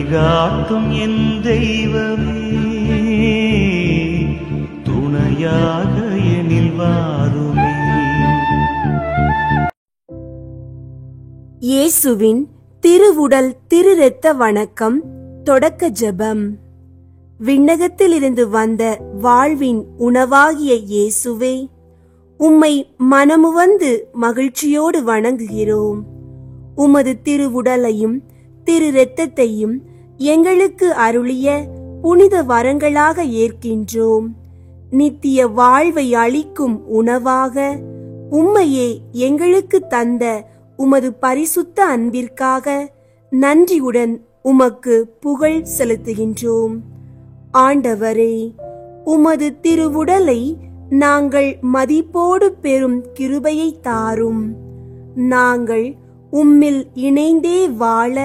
வழிகாட்டும் என் தெய்வமே, துணையாக எனில் வாருமே. இயேசுவின் திருவுடல் திரு இரத்த வணக்கம். தொடக்க ஜெபம். விண்ணகத்திலிருந்து வந்த வாழ்வின் உணவாகிய இயேசுவே, உம்மை மனமுவந்து மகிழ்ச்சியோடு வணங்குகிறோம். உமது திருவுடலையும் திரு இரத்தத்தையும் எங்களுக்கு அருளிய புனித வரங்களாக ஏற்கின்றோம். நித்திய வாழ்வை அளிக்கும் உணவாக உம்மையே எங்களுக்கு தந்த உமது பரிசுத்த அன்பிற்காக நன்றியுடன் உமக்கு புகழ் செலுத்துகின்றோம். ஆண்டவரே, உமது திருவுடலை நாங்கள் மதிப்போடு பெறும் கிருபையை தாரும். நாங்கள் உம்மில் இணைந்தே வாழ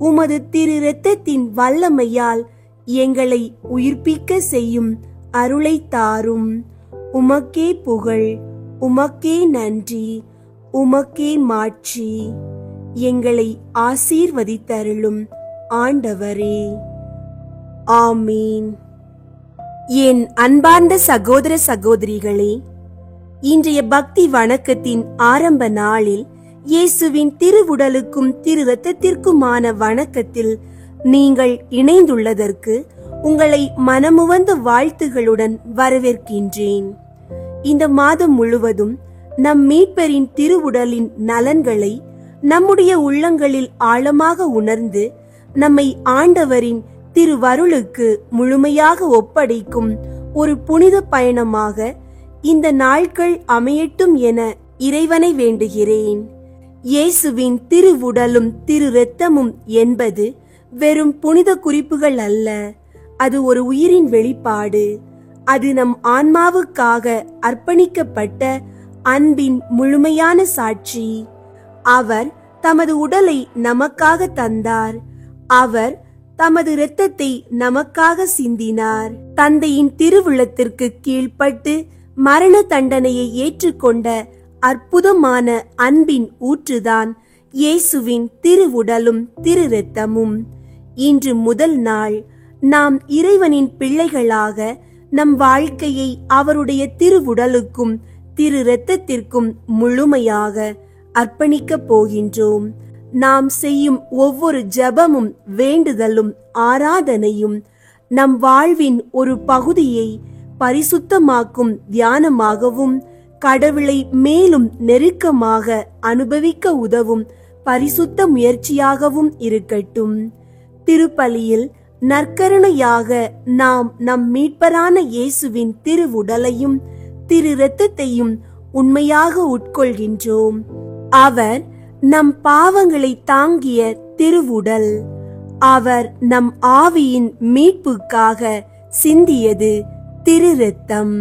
உமது திரு இரத்தத்தின் வல்லமையால் எங்களை உயிர்ப்பிக்க செய்யும் அருளை தாரும். உமக்கே புகழ், உமக்கே நன்றி, உமக்கே மாட்சி. எங்களை ஆசீர்வதித்தருளும் ஆண்டவரே. ஆமீன். என் அன்பார்ந்த சகோதர சகோதரிகளே, இன்றைய பக்தி வணக்கத்தின் ஆரம்ப நாளில் இயேசுவின் திருவுடலுக்கும் திரு இரத்தத்திற்குமான வணக்கத்தில் நீங்கள் இணைந்துள்ளதற்கு உங்களை மனமுவந்த வாழ்த்துகளுடன் வரவேற்கின்றேன். இந்த மாதம் முழுவதும் நம் மீட்பரின் திருவுடலின் நலன்களை நம்முடைய உள்ளங்களில் ஆழமாக உணர்ந்து நம்மை ஆண்டவரின் திருவருளுக்கு முழுமையாக ஒப்படைக்கும் ஒரு புனித பயணமாக இந்த நாட்கள் அமையட்டும் என இறைவனை வேண்டுகிறேன். இயேசுவின் திருவுடலும் திரு இரத்தமும் என்பது வெறும் புனித குறிப்புகள் அல்ல, அது ஒரு உயிரின் வெளிப்பாடு. அது நம் ஆன்மாவுக்காக அர்ப்பணிக்கப்பட்ட அன்பின் முழுமையான சாட்சி. அவர் தமது உடலை நமக்காக தந்தார். அவர் தமது இரத்தத்தை நமக்காக சிந்தினார். தந்தையின் திருவுளத்திற்கு கீழ்ப்பட்டு மரண தண்டனையை ஏற்றுக்கொண்ட அற்புதமான அன்பின் ஊற்றுதான் இயேசுவின் திருவுடலும் திரு இரத்தமும். இன்று முதல் நாள் நாம் இறைவனின் பிள்ளைகளாக நம் வாழ்க்கையை அவருடைய திருவுடலுக்கும் திரு இரத்தத்திற்கும் முழுமையாக அர்ப்பணிக்கப் போகின்றோம். நாம் செய்யும் ஒவ்வொரு ஜெபமும் வேண்டுதலும் ஆராதனையும் நம் வாழ்வின் ஒரு பகுதியை பரிசுத்தமாக்கும் தியானமாகவும் கடவுளை மேலும் நெருக்கமாக அனுபவிக்க உதவும் பரிசுத்த முயற்சியாகவும் இருக்கட்டும். திருப்பலியில் நற்கருணையாக நாம் நம் மீட்பரான இயேசுவின் திருவுடலையும் திரு இரத்தத்தையும் உண்மையாக உட்கொள்கின்றோம். அவர் நம் பாவங்களை தாங்கிய திருவுடல். அவர் நம் ஆவியின் மீட்புக்காக சிந்தியது திரு இரத்தம்.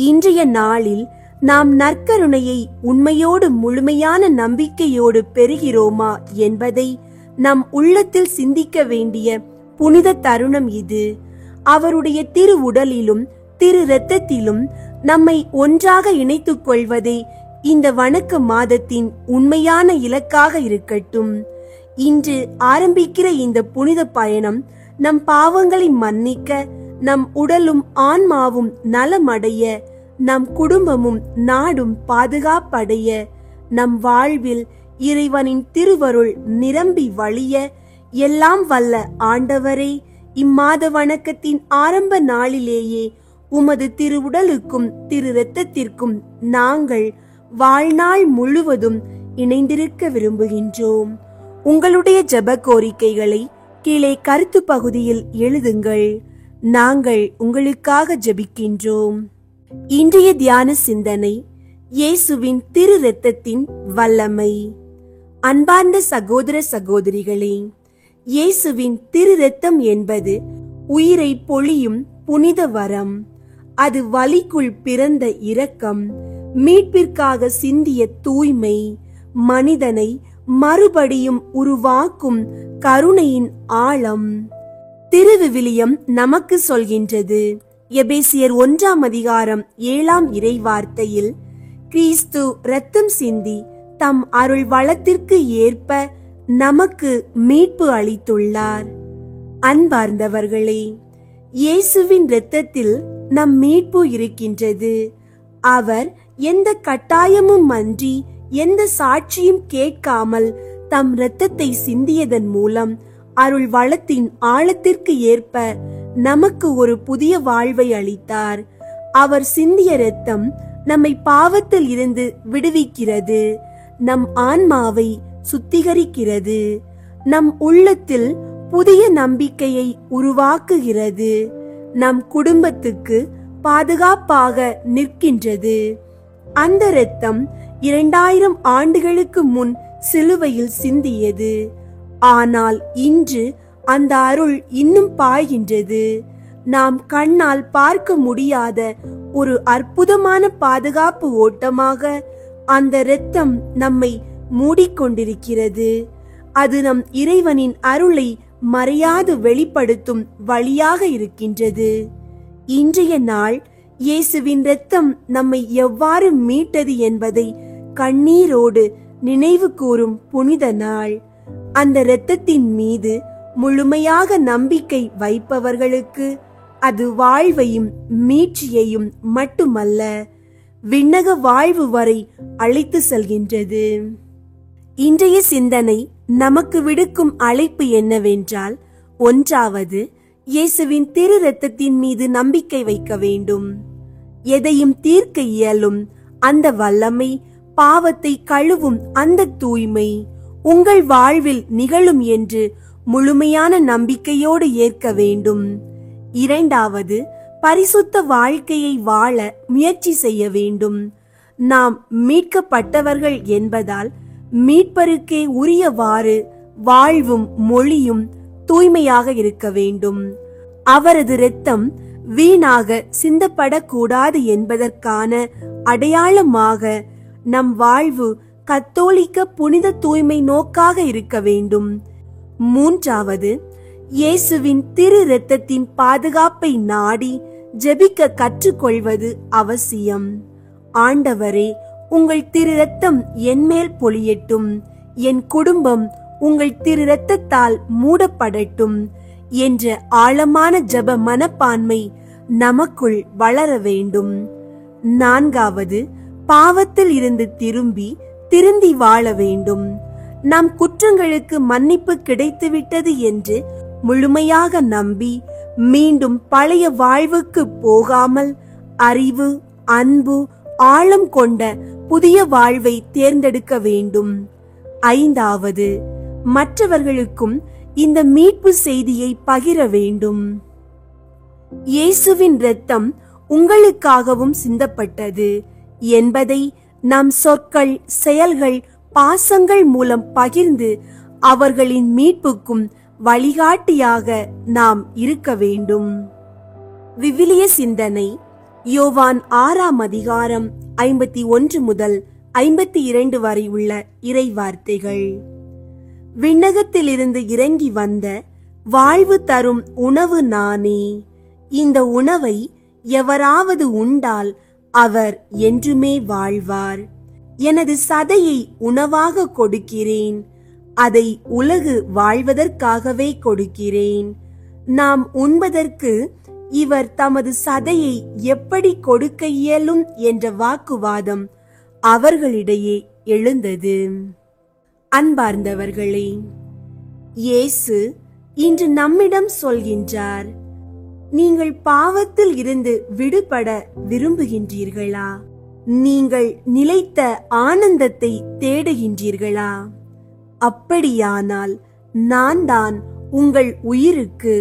இன்றைய நாளில் நாம் நற்கருணையை உண்மையோடு முழுமையான நம்பிக்கையோடு பெறுகிறோமா என்பதை நம் உள்ளத்தில் சிந்திக்க வேண்டிய புனித தருணம் இது. அவருடைய திருவுடலிலும் திரு இரத்தத்திலும் நம்மை ஒன்றாக இணைத்துக் கொள்வதே இந்த வணக்க மாதத்தின் உண்மையான இலக்காக இருக்கட்டும். இன்று ஆரம்பிக்கிற இந்த புனித பயணம் நம் பாவங்களை மன்னிக்க, நம் உடலும் ஆன்மாவும் நலமடைய, நம் குடும்பமும் நாடும் பாதுகாப்படைய, நம் வாழ்வில் இறைவனின் திருவருள் நிரம்பி வழிய, எல்லாம் வல்ல ஆண்டவரே, இம்மாத வணக்கத்தின் ஆரம்ப நாளிலேயே உமது திருவுடலுக்கும் திரு இரத்தத்திற்கும் நாங்கள் வாழ்நாள் முழுவதும் இணைந்திருக்க விரும்புகின்றோம். உங்களுடைய ஜெப கோரிக்கைகளை கீழே கருத்து பகுதியில் எழுதுங்கள். நாங்கள் உங்களுக்காக ஜெபிக்கின்றோம். இன்றைய தியான சிந்தனை: இயேசுவின் திரு இரத்தத்தின் வல்லமை. அன்பார்ந்த சகோதர சகோதரிகளே, இயேசுவின் திரு இரத்தம் என்பது உயிரை பொழியும் புனித வரம். அது வலிக்குள் பிறந்த இரக்கம், மீட்பிற்காக சிந்திய தூய்மை, மனிதனை மறுபடியும் உருவாக்கும் கருணையின் ஆழம். திருவிவிலியம் நமக்கு சொல்கின்றது. எபேசியர் 1:7 இறைவார்த்தையில், கிறிஸ்து இரத்தம் சிந்தி தம் அருள் வளத்திற்கு ஏற்ப நமக்கு மீட்பு அளித்துள்ளார். அன்பார்ந்தவர்களே, இயேசுவின் இரத்தத்தில் நம் மீட்பு இருக்கின்றது. அவர் எந்த கட்டாயமும் அன்றி எந்த சாட்சியும் கேட்காமல் தம் இரத்தத்தை சிந்தியதன் மூலம் அருள் வளத்தின் ஆழத்திற்கு ஏற்ப நமக்கு ஒரு புதிய வாழ்வை அளித்தார். அவர் சிந்திய இரத்தம் நம்மை பாவத்தில் இருந்து விடுவிக்கிறது, நம் ஆன்மாவை சுத்திகரிக்கிறது, நம் உள்ளத்தில் புதிய நம்பிக்கையை உருவாக்குகிறது, நம் குடும்பத்துக்கு பாதுகாப்பாக நிற்கின்றது. அந்த இரத்தம் 2000 ஆண்டுகளுக்கு முன் சிலுவையில் சிந்தியது. ஆனால் இன்று அந்த அருள் இன்னும் பாய்கின்றது. நாம் கண்ணால் பார்க்க முடியாத ஒரு அற்புதமான பாதுகாப்பு ஓட்டமாக அந்த இரத்தம் நம்மை மூடிக்கொண்டிருக்கிறது. அது நம் இறைவனின் அருளை மறையாது வெளிப்படுத்தும் வழியாக இருக்கின்றது. இன்றைய நாள் இயேசுவின் இரத்தம் நம்மை எவ்வாறு மீட்டது என்பதை கண்ணீரோடு நினைவு கூறும் புனித நாள். அந்த இரத்தத்தின் மீது முழுமையாக நம்பிக்கை வைப்பவர்களுக்கு அது வாழ்வையும் மீட்சியையும் மட்டுமல்ல, விண்ணக வாழ்வு வரை அழைத்து செல்கின்றது. இன்றைய சிந்தனை நமக்கு விடுக்கும் அழைப்பு என்னவென்றால், ஒன்றாவது, இயேசுவின் திரு இரத்தத்தின் மீது நம்பிக்கை வைக்க வேண்டும். எதையும் தீர்க்க இயலும் அந்த வல்லமை, பாவத்தை கழுவும் அந்த தூய்மை உங்கள் வாழ்வில் நிகழும் என்று முழுமையான நம்பிக்கையோடு ஏற்க வேண்டும். இரண்டாவது, பரிசுத்த வாழ்க்கையை வாழ முயற்சி செய்ய வேண்டும். நாம் மீட்கப்பட்டவர்கள் என்பதால் மீட்பருக்கே உரியவாறு வாழ்வும் மொழியும் தூய்மையாக இருக்க வேண்டும். அவரது இரத்தம் வீணாக சிந்தப்படக்கூடாது என்பதற்கான அடையாளமாக நம் வாழ்வு கத்தோலிக்க புனித தூய்மை நோக்காக இருக்க வேண்டும். மூன்றாவது, இயேசுவின் திரு இரத்தத்தின் பாதுகாப்பை நாடி ஜெபிக்க கற்றுக்கொள்வது அவசியம். ஆண்டவரே, உங்கள் திரு இரத்தம் என்மேல் பொழியட்டும், என் குடும்பம் உங்கள் திரு இரத்தத்தால் மூடப்படட்டும் என்ற ஆழமான ஜெப மனப்பான்மை நமக்குள் வளர வேண்டும். நான்காவது, பாவத்தில் இருந்து திருந்தி வாழ வேண்டும். நம் குற்றங்களுக்கு மன்னிப்பு கிடைத்துவிட்டது என்று முழுமையாக நம்பி மீண்டும் பழைய வாழ்வுக்கு போகாமல் அறிவு, அன்பு, ஆழம் கொண்ட புதிய வாழ்வை தேர்ந்தெடுக்க வேண்டும். ஐந்தாவது, மற்றவர்களுக்கும் இந்த மீட்பு செய்தியை பகிர வேண்டும். இயேசுவின் இரத்தம் உங்களுக்காகவும் சிந்தப்பட்டது என்பதை நம் சொற்கள், செயல்கள், பாசங்கள் மூலம் பகிர்ந்து அவர்களின் மீட்புக்கும் வழிகாட்டியாக நாம் இருக்க வேண்டும். விவிலிய சிந்தனை யோவான் 6ஆம் அதிகாரம் 51 முதல் 52 வரை உள்ள இறை வார்த்தைகள். விண்ணகத்திலிருந்து இறங்கி வந்த வாழ்வு தரும் உணவு நானே. இந்த உணவை எவராவது உண்டால் அவர் என்றுமே வாழ்வார். எனது சதையை உணவாக கொடுக்கிறேன், அதை உலகு வாழ்வதற்காகவே கொடுக்கிறேன். நாம் உண்பதற்கு இவர் தமது சதையை எப்படி கொடுக்க இயலும் என்ற வாக்குவாதம் அவர்களிடையே எழுந்தது. அன்பார்ந்தவர்களே, இயேசு இன்று நம்மிடம் சொல்கின்றார், நீங்கள் பாவத்தில் இருந்து விடுபட விரும்புகின்றீர்களா? நீங்கள் நிலைத்த ஆனந்தத்தை தேடுகின்றீர்களா? அப்படியானால் நான் தான் உங்கள் உயிருக்கு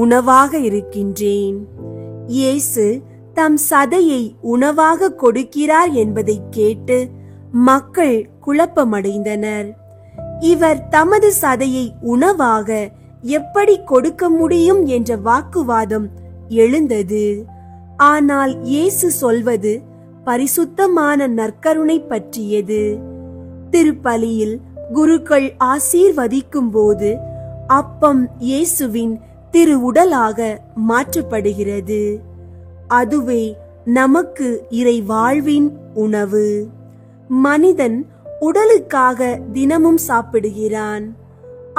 உணவாக இருக்கின்றேன். இயேசு தம் சதையை உணவாக கொடுக்கிறார் என்பதை கேட்டு மக்கள் குழப்பமடைந்தனர். இவர் தமது சதையை உணவாக எப்படி கொடுக்க முடியும் என்ற வாக்குவாதம் எழுந்தது. ஆனால் இயேசு சொல்வது பரிசுத்தமான நற்கருணை பற்றியது. திருப்பலியில் குருக்கள் ஆசீர்வதிக்கும் போது அப்பம் இயேசுவின் திரு உடலாக மாற்றப்படுகிறது. அதுவே நமக்கு இறை வாழ்வின் உணவு. மனிதன் உடலுக்காக தினமும் சாப்பிடுகிறான்,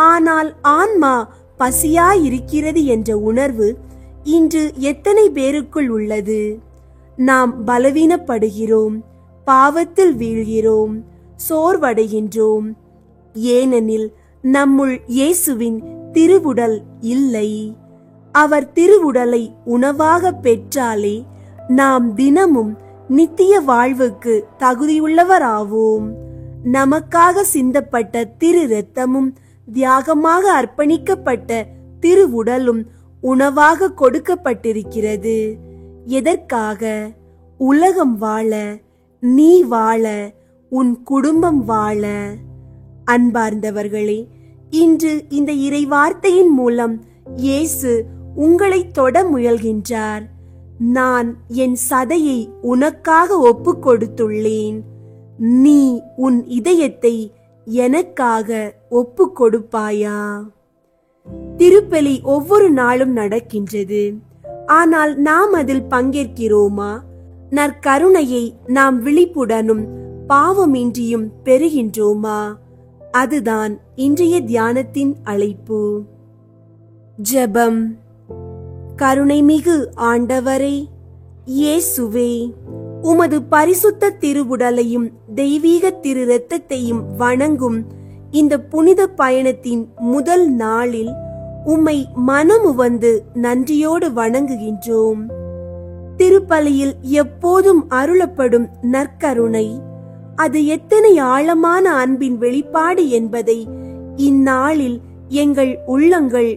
ஆனால் ஆன்மா பசியாயிருக்கிறது என்ற உணர்வு இன்று எத்தனை பேருக்குள் உள்ளது? நாம் பலவீனப்படுகிறோம், பாவத்தில் வீழ்கிறோம், சோர்வடைகின்றோம். ஏனெனில் நம்முள் இயேசுவின் திருவுடல் இல்லை. அவர் திருவுடலை உணவாக பெற்றாலே நாம் தினமும் நித்திய வாழ்வுக்கு தகுதியுள்ளவராவோம். நமக்காக சிந்தப்பட்ட திரு இரத்தமும் தியாகமாக அர்ப்பணிக்கப்பட்ட திருவுடலும் உணவாக கொடுக்கப்பட்டிருக்கிறது. எதற்காக? உலகம் வாழ, நீ வாழ, உன் குடும்பம் வாழ. அன்பார்ந்தவர்களே, இன்று இந்த இறைவார்த்தையின் மூலம் இயேசு உங்களை தொட முயல்கின்றார். நான் என் சதையை உனக்காக ஒப்பு கொடுத்துள்ளேன். நீ உன் இதயத்தை எனக்காக ஒப்பு கொடுப்பாயா? திருப்பலி ஒவ்வொரு நாளும் நடக்கின்றது. ஆனால் நாம் அதில் பங்கேற்கிறோமா? நற்கருணையை நாம் விழிப்புடனும் பாவமின்றியும் பெறுகின்றோமா? அதுதான் இன்றைய தியானத்தின் அழைப்பு. ஜெபம். கருணைமிகு ஆண்டவரே, இயேசுவே, உமது பரிசுத்த திருவுடலையும் தெய்வீக திரு இரத்தத்தையும் வணங்கும் இந்த புனித பயணத்தின் முதல் நாளில் உம்மை மனமுவந்து நன்றியோடு வணங்குகின்றோம். திருப்பலியில் எப்போதும் அருளப்படும் நற்கருணை அது எத்தனை ஆழமான அன்பின் வெளிப்பாடு என்பதை இந்நாளில் எங்கள் உள்ளங்கள்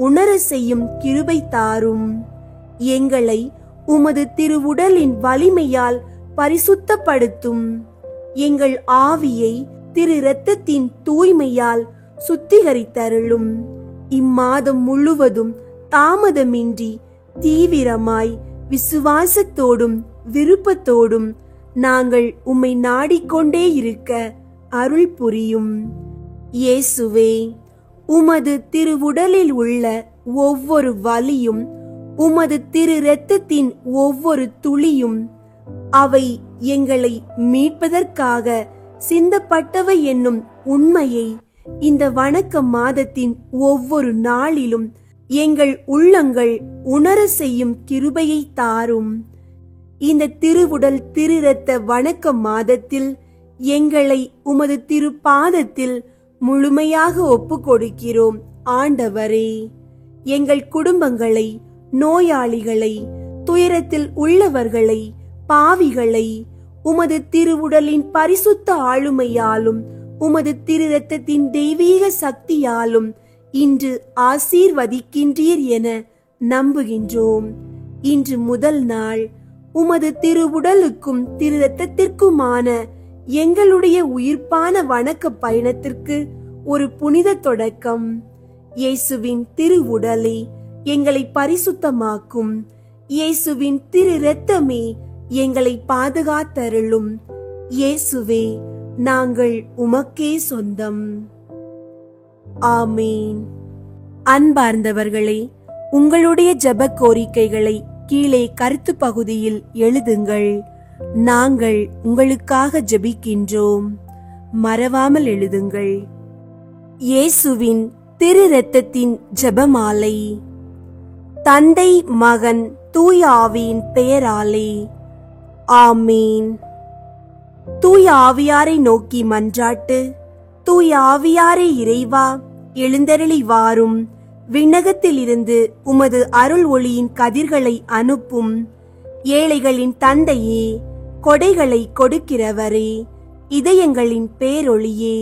உணர செய்யும் கிருபை தாரும். எங்களை உமது திருவுடலின் வலிமையால் பரிசுத்தப்படுத்தும். எங்கள் ஆவியை திரு இரத்தத்தின் தூய்மையால் சுத்திகரித்தருளும். இம்மாதம் முழுவதும் தாமதமின்றி தீவிரமாய் விசுவாசத்தோடும் விருப்பத்தோடும் நாங்கள் உம்மை நாடிக்கொண்டே இருக்க அருள் புரியும். இயேசுவே, உமது திருவுடலில் உள்ள ஒவ்வொரு வலியும், உமது திரு இரத்தத்தின் ஒவ்வொரு துளியும், அவை எங்களை மீட்பதற்காக சிந்தப்பட்டவை என்னும் உண்மையை இந்த வணக்க மாதத்தின் ஒவ்வொரு நாளிலும் எங்கள் உள்ளங்கள் உணர செய்யும் கிருபையை தாரும். இந்த திருவுடல் திரு இரத்த வணக்க மாதத்தில் எங்களை உமது திருப்பாதத்தில் முழுமையாக ஒப்பு கொடுக்கிறோம். ஆண்டவரே, எங்கள் குடும்பங்களை, நோயாளிகளை, துயரத்தில் உள்ளவர்களை, பாவிகளை உமது திருவுடலின் பரிசுத்த ஆளுமையாலும் உமது திரு இரத்தத்தின் தெய்வீக சக்தியாலும் இன்று ஆசீர்வதிக்கின்றீர் என நம்புகின்றோம். இன்று முதல் நாள் உமது திருவுடலுக்கும் திரு இரத்தத்திற்குமான எங்களுடைய உயிர்ப்பான வணக்க பயணத்திற்கு ஒரு புனித தொடக்கம். இயேசுவின் திருவுடலே எங்களை பரிசுத்தமாக்கும். இயேசுவின் திரு இரத்தமே எங்களை பாதுகாத்தருளும். இயேசுவே, நாங்கள் உமக்கே சொந்தம். ஆமீன். அன்பார்ந்தவர்களே, உங்களுடைய ஜெப கோரிக்கைகளை கீழே கருத்து பகுதியில் எழுதுங்கள். நாங்கள் உங்களுக்காக ஜெபிக்கின்றோம். மறவாமல் எழுதுங்கள். இயேசுவின் திரு இரத்தத்தின் ஜெபமாலை. தந்தை, மகன், தூய ஆவியின் பெயராலே. ஆமீன். தூய ஆவியாரை நோக்கி மன்றாட்டு. தூய ஆவியாரே இறைவா, எழுந்தருளி வாரும். விண்ணகத்திலிருந்து உமது அருள் ஒளியின் கதிர்களை அனுப்பும். ஏழைகளின் தந்தையே, கொடைகளை கொடுக்கிறவரே, இதயங்களின் பேரொளியே,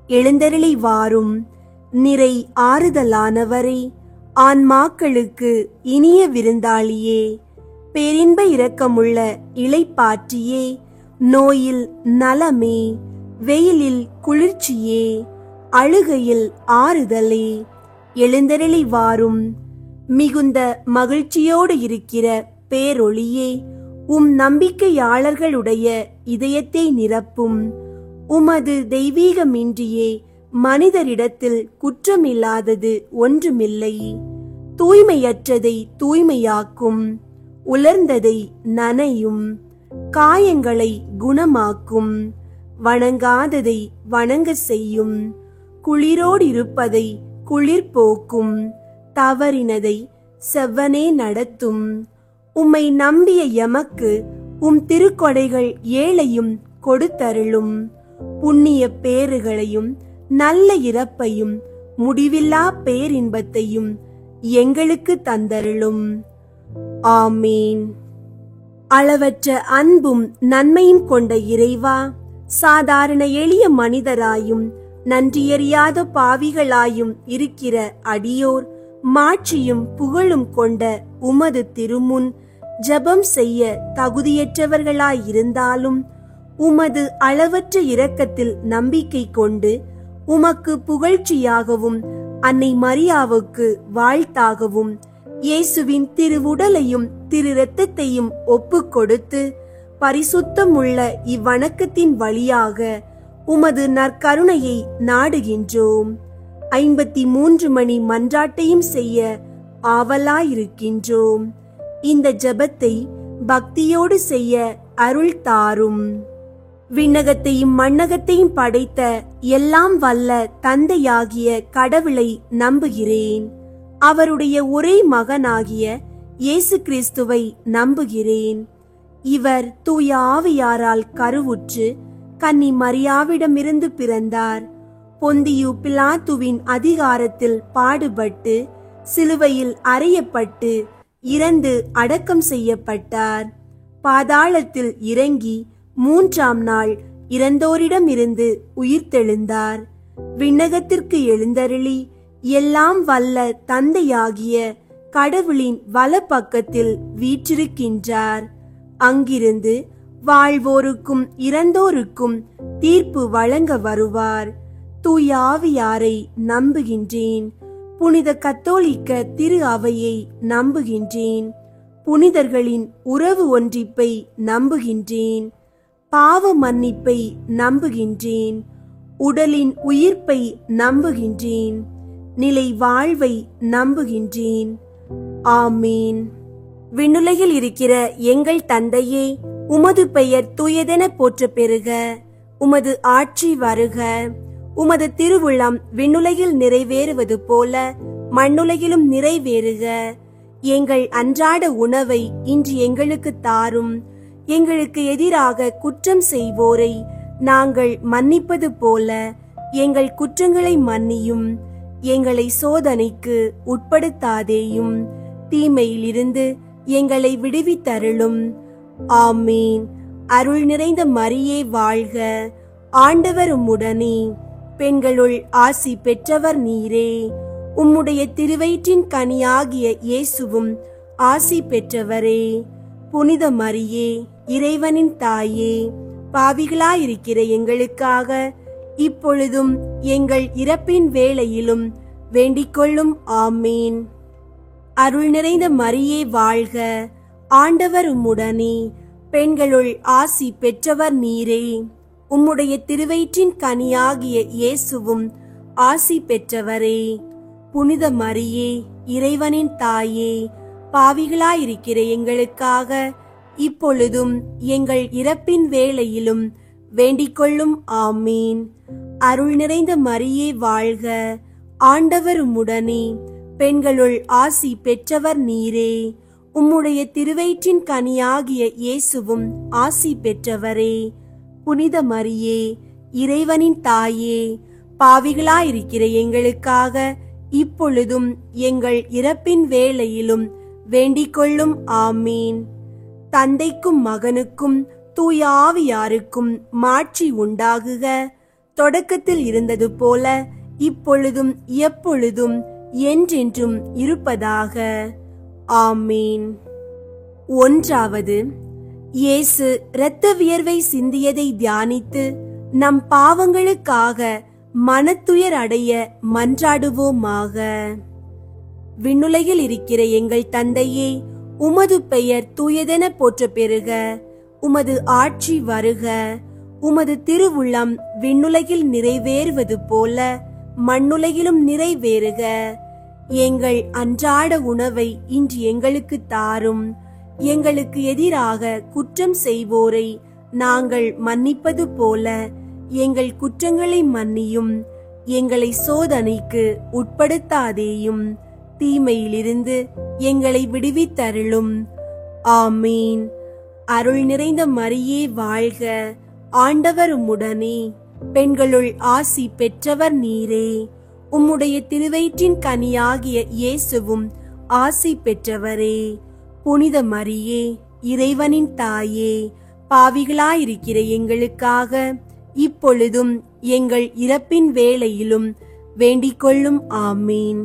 எழுந்தருளி வாரும். நிறை ஆறுதலானவரே, ஆன்மாக்களுக்கு இனிய விருந்தாளியே, பேரின்ப இரக்கமுள்ள இளைப்பாற்றியே, நோயில் நலமே, வெயிலில் குளிர்ச்சியே, அழுகையில் ஆறுதலே, எழுந்தருளி வாரும். மிகுந்த மகிழ்ச்சியோடு இருக்கிற பேரொளியே, நம்பிக்கையாளர்களுடைய இதயத்தை நிரப்பும். உமது தெய்வீகமின்றியே மனிதரிடத்தில் குற்றமில்லாதது ஒன்றுமில்லை. தூய்மையற்றதை தூய்மையாக்கும், உலர்ந்ததை நனையும், காயங்களை குணமாக்கும், வணங்காததை வணங்க செய்யும், குளிரோடு இருப்பதை குளிர் போக்கும், தவறினதை செவ்வனே நடத்தும். உம்மை நம்பிய எமக்கு உம் திருக்கொடைகள் ஏழையும் கொடுத்தருளும். புண்ணிய பேறுகளையும் நல்ல இறப்பையும் முடிவில்லா பேரின்பத்தையும் எங்களுக்கு தந்தருளும். ஆமீன். அளவற்ற அன்பும் நன்மையும் கொண்ட இறைவா, சாதாரண எளிய மனிதராயும் நன்றியறியாத பாவிகளாயும் இருக்கிற அடியோர் மாட்சியும் புகழும் கொண்ட உமது திருமுன் ஜெபம் செய்ய தகுதியற்றவர்களாயிருந்தாலும் உமது அளவற்ற இரக்கத்தில் நம்பிக்கை கொண்டு உமக்கு புகழ்ச்சியாகவும் அன்னை மரியாவுக்கு வாழ்த்தாகவும் இயேசுவின் திருவுடலையும் திரு இரத்தத்தையும் ஒப்பு கொடுத்து பரிசுத்தமுள்ள இவ்வணக்கத்தின் வழியாக உமது நற்கருணையை நாடுகின்றோம். 53 மணி மன்றாட்டையும் செய்ய ஆவலாயிருக்கின்றோம். இந்த ஜெபத்தை பக்தியோடு செய்ய அருள் தாரும். விண்ணகத்தையும் மண்ணகத்தையும் படைத்த எல்லாம் வல்ல தந்தையாகிய கடவுளை நம்புகிறேன். அவருடைய ஒரே மகனாகிய இயேசு கிறிஸ்துவை நம்புகிறேன். இவர் தூய ஆவியாரால் கருவுற்று கன்னி மரியாவிடமிருந்து பிறந்தார். பொந்தியு பிலாத்துவின் அதிகாரத்தில் பாடுபட்டு சிலுவையில் அறையப்பட்டு இறந்து அடக்கம் செய்யப்பட்டார். பாதாளத்தில் இறங்கி 3ஆம் நாள் இறந்தோரிடமிருந்து உயிர்த்தெழுந்தார். விண்ணகத்திற்கு எழுந்தருளி எல்லாம் வல்ல தந்தையாகிய கடவுளின் வலப்பக்கத்தில் வீற்றிருக்கின்றார். அங்கிருந்து வாழ்வோருக்கும் இறந்தோருக்கும் தீர்ப்பு வழங்க வருவார். தூய ஆவியாரை நம்புகின்றேன். புனித கத்தோலிக்க திரு அவையை நம்புகின்றேன். புனிதர்களின் உறவு ஒன்றிப்பை நம்புகின்றேன். பாவ மன்னிப்பை நம்புகின்றேன். உடலின் உயிர்ப்பை நம்புகின்றேன். நிலை வாழ்வை நம்புகின்றேன். ஆமீன். விண்ணுலகில் இருக்கிற எங்கள் தந்தையே, உமது பெயர் தூயதென போற்ற பெறுக. உமது ஆட்சி வருக. உமது திருவுளம் விண்ணுலகில் நிறைவேறுவது போல மண்ணுலகிலும் நிறைவேறுக. எங்கள் அன்றாட உணவை இன்று எங்களுக்கு தாரும். எங்களுக்கு எதிராக குற்றம் செய்வோரை நாங்கள் மன்னிப்பது போல எங்கள் குற்றங்களை மன்னியும். எங்களை சோதனைக்கு உட்படுத்தாதேயும், தீமையிலிருந்து எங்களை விடுவித்தருளும். ஆமீன். அருள் நிறைந்த மரியே வாழ்க. ஆண்டவர் உம்முடனே, பெண்களுள் ஆசி பெற்றவர் நீரே. உம்முடைய திருவயிற்றின் கனியாகிய இயேசுவும் ஆசி பெற்றவரே. புனித மரியே, இறைவனின் தாயே, பாவிகளாயிருக்கிற எங்களுக்காக இப்பொழுதும் எங்கள் இறப்பின் வேளையிலும் வேண்டிக்கொள்ளும். ஆமீன். அருள் நிறைந்த மரியே வாழ்க. ஆண்டவர் உம்முடனே, பெண்களுள் ஆசி பெற்றவர் நீரே. உம்முடைய திருவயிற்றின் கனியாகிய இயேசுவும் ஆசி பெற்றவரே. புனித மரியே, இறைவனின் தாயே, பாவிகளாயிருக்கிற எங்களுக்காக இப்பொழுதும் எங்கள் இறப்பின் வேளையிலும் வேண்டிக்கொள்ளும். ஆமீன். அருள் நிறைந்த மரியே வாழ்க. ஆண்டவர் உம்முடனே, பெண்களுள் ஆசி பெற்றவர் நீரே. உம்முடைய திருவயிற்றின் கனியாகிய இயேசுவும் ஆசி பெற்றவரே. புனித மரியே, இறைவனின் தாயே, பாவிகளாயிருக்கிற எங்களுக்காக இப்பொழுதும் எங்கள் இறப்பின் வேளையிலும் வேண்டிக்கொள்ளும். ஆமீன். தந்தைக்கும் மகனுக்கும் தூய ஆவியாருக்கும் மாட்சி உண்டாகுக. தொடக்கத்தில் இருந்தது போல இப்பொழுதும் எப்பொழுதும் என்றென்றும் இருப்பதாக. ஆமீன். 1. இயேசு இரத்த வியர்வை சிந்தியதை தியானித்து நம் பாவங்களுக்காக மனத்துயர் அடைய மன்றாடுவோமாக. விண்ணுலகில் இருக்கிற எங்கள் தந்தையே, உமது பெயர் தூயதென போற்ற பெறுக. உமது ஆட்சி வருக. உமது திருவுள்ளம் விண்ணுலகில் நிறைவேறுவது போல மண்ணுலகிலும் நிறைவேறுக. எங்கள் அன்றாட உணவை இன்று எங்களுக்கு தாரும். எங்களுக்கு எதிராக குற்றம் செய்வோரை நாங்கள் மன்னிப்பது போல எங்கள் குற்றங்களை மன்னியும். எங்களை சோதனைக்கு உட்படுத்தாதேயும், தீமையிலிருந்து எங்களை விடுவித்தருளும். ஆமீன். அருள் நிறைந்த மரியே வாழ்க, ஆண்டவர் உம்முடனே, பெண்களுள் ஆசி பெற்றவர் நீரே. உம்முடைய திருவயிற்றின் கனியாகிய இயேசுவும் ஆசி பெற்றவரே. புனித மரியே, இறைவனின் தாயே, பாவிகளாயிருக்கிற எங்களுக்காக இப்பொழுதும் எங்கள் இறப்பின் வேளையிலும் வேண்டிக் கொள்ளும். ஆமீன்.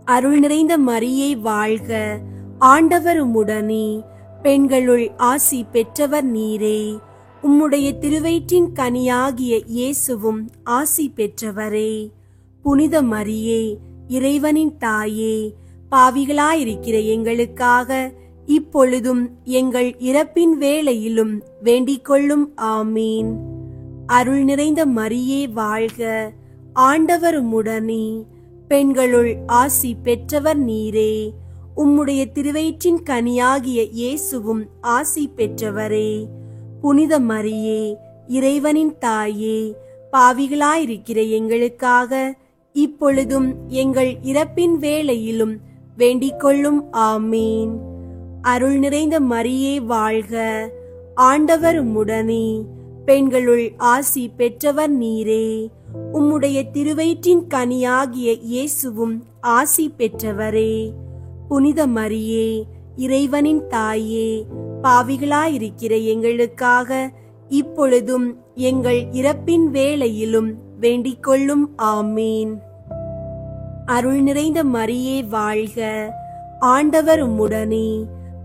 அருள் நிறைந்த மரியே வாழ்க, ஆண்டவர் உம்முடனே, பெண்களுள் ஆசி பெற்றவர் நீரே. உம்முடைய திருவயிற்றின் கனியாகிய இயேசுவும் ஆசி பெற்றவரே. புனித மரியே, இறைவனின் தாயே, பாவிகளாயிருக்கிற எங்களுக்காக இப்பொழுதும் எங்கள் இறப்பின் வேளையிலும் வேண்டிக் கொள்ளும். ஆமீன். அருள் நிறைந்த மரியே வாழ்க, ஆண்டவர் உம்முடனே, பெண்களுள் ஆசி பெற்றவர் நீரே. உம்முடைய திருவயிற்றின் கனியாகிய இயேசுவும் ஆசி பெற்றவரே. புனித மரியே, இறைவனின் தாயே, பாவிகளாயிருக்கிற எங்களுக்காக இப்பொழுதும் எங்கள் இறப்பின் வேளையிலும் வேண்டிக் கொள்ளும். ஆமீன். அருள் நிறைந்த மரியே வாழ்க, ஆண்டவர் உம்முடனே, பெண்களுள் ஆசி பெற்றவர் நீரே. உம்முடைய திருவயிற்றின் கனியாகிய இயேசுவும் ஆசி பெற்றவரே. புனித மரியே, இறைவனின் தாயே, பாவிகளாயிருக்கிற எங்களுக்காக இப்பொழுதும் எங்கள் இறப்பின் வேளையிலும் வேண்டிக் கொள்ளும். ஆமீன். அருள் நிறைந்த மரியே வாழ்க, ஆண்டவர் உம்முடனே,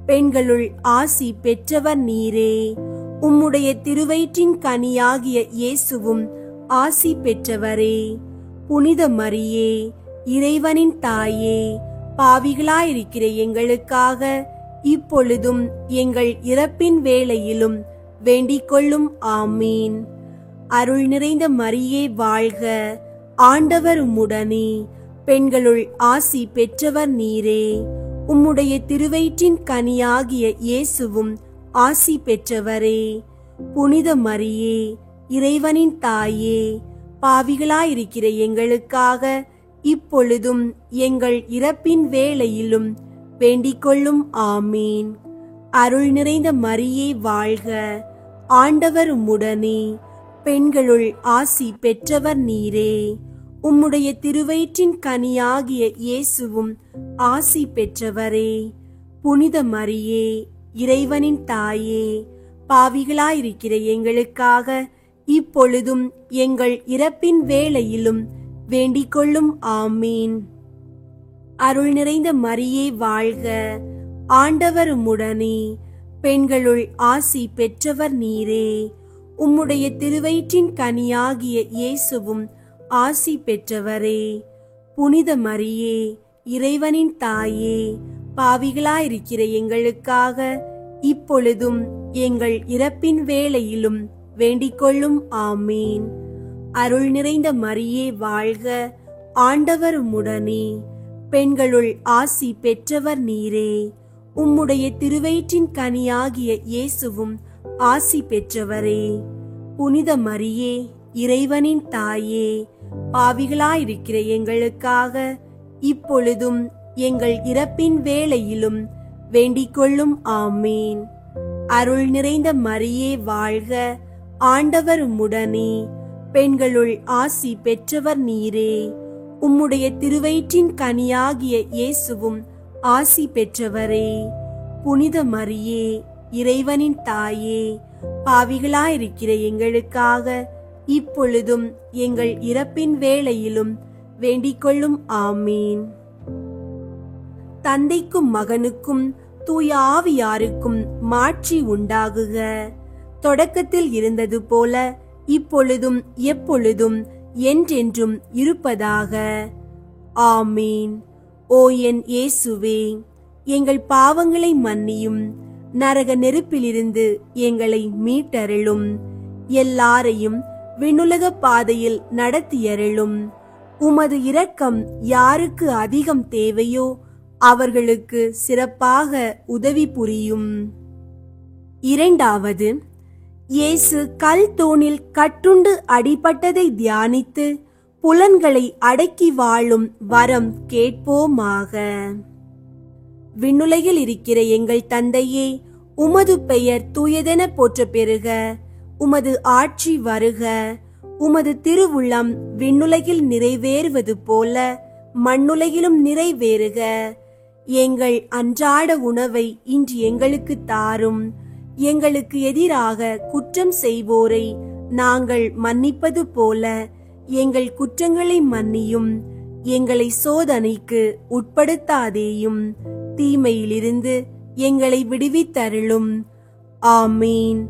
பெண்களுள் ஆசி பெற்றவர் நீரே. உம்முடைய திருவயிற்றின் கனியாகிய இயேசுவும் ஆசி பெற்றவரே. புனித மரியே, இறைவனின் தாயே, பாவிகளாயிருக்கிற எங்களுக்காக இப்பொழுதும் எங்கள் இறப்பின் வேளையிலும் வேண்டிக் கொள்ளும். ஆமீன். அருள் நிறைந்த மரியே வாழ்க, ஆண்டவர் உம்முடனே, பெண்களுள் ஆசி பெற்றவர் நீரே. உம்முடைய திருவயிற்றின் கனியாகிய இயேசுவும் ஆசி பெற்றவரே. புனித மரியே, இறைவனின் தாயே, பாவிகளாயிருக்கிற எங்களுக்காக இப்பொழுதும் எங்கள் இறப்பின் வேளையிலும் வேண்டிக் கொள்ளும். ஆமீன். அருள் நிறைந்த மரியே வாழ்க, ஆண்டவர் உம்முடனே, பெண்களுள் ஆசி பெற்றவர் நீரே. உம்முடைய திருவயிற்றின் கனியாகிய இயேசுவும் ஆசி பெற்றவரே. புனித மரியே, இறைவனின் தாயே, பாவிகளாயிருக்கிற எங்களுக்காக இப்பொழுதும் எங்கள் இறப்பின் வேளையிலும் வேண்டிக் கொள்ளும். ஆமீன். அருள் நிறைந்த மரியே வாழ்க, ஆண்டவர் உம்முடனே, பெண்களுள் ஆசி பெற்றவர் நீரே. உம்முடைய திருவயிற்றின் கனியாகிய இயேசுவும் ஆசி பெற்றவரே. புனித மரியே, இறைவனின் தாயே, பாவிகளாயிருக்கிற எங்களுக்காக இப்பொழுதும் எங்கள் இறப்பின் வேளையிலும் வேண்டிக் கொள்ளும். ஆமீன். அருள் நிறைந்த மரியே வாழ்க, ஆண்டவர் உம்முடனே, பெண்களுள் ஆசி பெற்றவர் நீரே. உம்முடைய திருவயிற்றின் கனியாகிய இயேசுவும் ஆசி பெற்றவரே. புனித மரியே, இறைவனின் தாயே, பாவிகளாயிருக்கிற எங்களுக்காக இப்பொழுதும் எங்கள் இறப்பின் வேளையிலும் வேண்டிக் கொள்ளும். ஆமீன். அருள் நிறைந்த மரியே வாழ்க, ஆண்டவர் உம்முடனே, பெண்களுள் ஆசி பெற்றவர் நீரே. உம்முடைய திருவயிற்றின் கனியாகிய இயேசுவும் ஆசி பெற்றவரே. புனித மரியே, இறைவனின் தாயே, பாவிகளாயிருக்கிற எங்களுக்காக இப்பொழுதும் எங்கள் இறப்பின் வேளையிலும் வேண்டிக் கொள்ளும். ஆமீன். தந்தைக்கும் மகனுக்கும் தூய ஆவியாருக்கும் மாட்சி உண்டாகுக. தொடக்கத்தில் இருந்தது போல இப்பொழுதும் எப்பொழுதும் என்றென்றும் இருப்பதாக. ஆமீன். ஓ என் இயேசுவே, எங்கள் பாவங்களை மன்னியும், நரக நெருப்பிலிருந்து எங்களை மீட்டருளும், எல்லாரையும் விண்ணுலக பாதையில் நடத்தியருளும். உமது இரக்கம் யாருக்கு அதிகம் தேவையோ அவர்களுக்கு சிறப்பாக உதவி புரியும். இரண்டாவது, இயேசு கல் தூணில் கட்டுண்டு அடிபட்டதை தியானித்து புலன்களை அடக்கி வாழும் வரம் கேட்போமாக. விண்ணுலகில் இருக்கிற எங்கள் தந்தையே, உமது பெயர் தூயதென போற்ற பெறுக. உமது ஆட்சி வருக. உமது திருவுள்ளம் விண்ணுலகில் நிறைவேறுவது போல மண்ணுலகிலும் நிறைவேறுக. எங்கள் அன்றாட உணவை இன்று எங்களுக்கு தாரும். எங்களுக்கு எதிராக குற்றம் செய்வோரை நாங்கள் மன்னிப்பது போல எங்கள் குற்றங்களை மன்னியும். எங்களை சோதனைக்கு உட்படுத்தாதேயும், தீமையிலிருந்து எங்களை விடுவித்தருளும். ஆமீன்.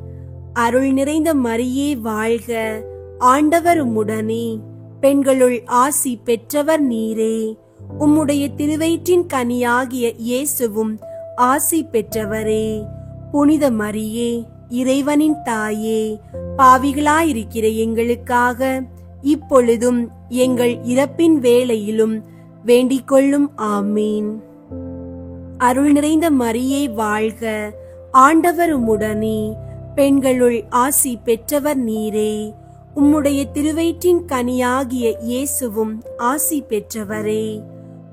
அருள் நிறைந்த மரியே வாழ்க. ஆண்டவர் உம்முடனே, பெண்களுள் ஆசி பெற்றவர் நீரே. உம்முடைய திருவயிற்றின் கனியாகிய இயேசுவும் ஆசி பெற்றவரே. புனித மரியே, இறைவனின் தாயே, பாவிகளாயிருக்கிற எங்களுக்காக இப்பொழுதும் எங்கள் இறப்பின் வேளையிலும் வேண்டிக் கொள்ளும். ஆமீன். அருள் நிறைந்த மரியே வாழ்க. ஆண்டவர் உம்முடனே, பெண்களுள் ஆசி பெற்றவர் நீரே. உம்முடைய திருவயிற்றின் கனியாகிய இயேசுவும் ஆசி பெற்றவரே.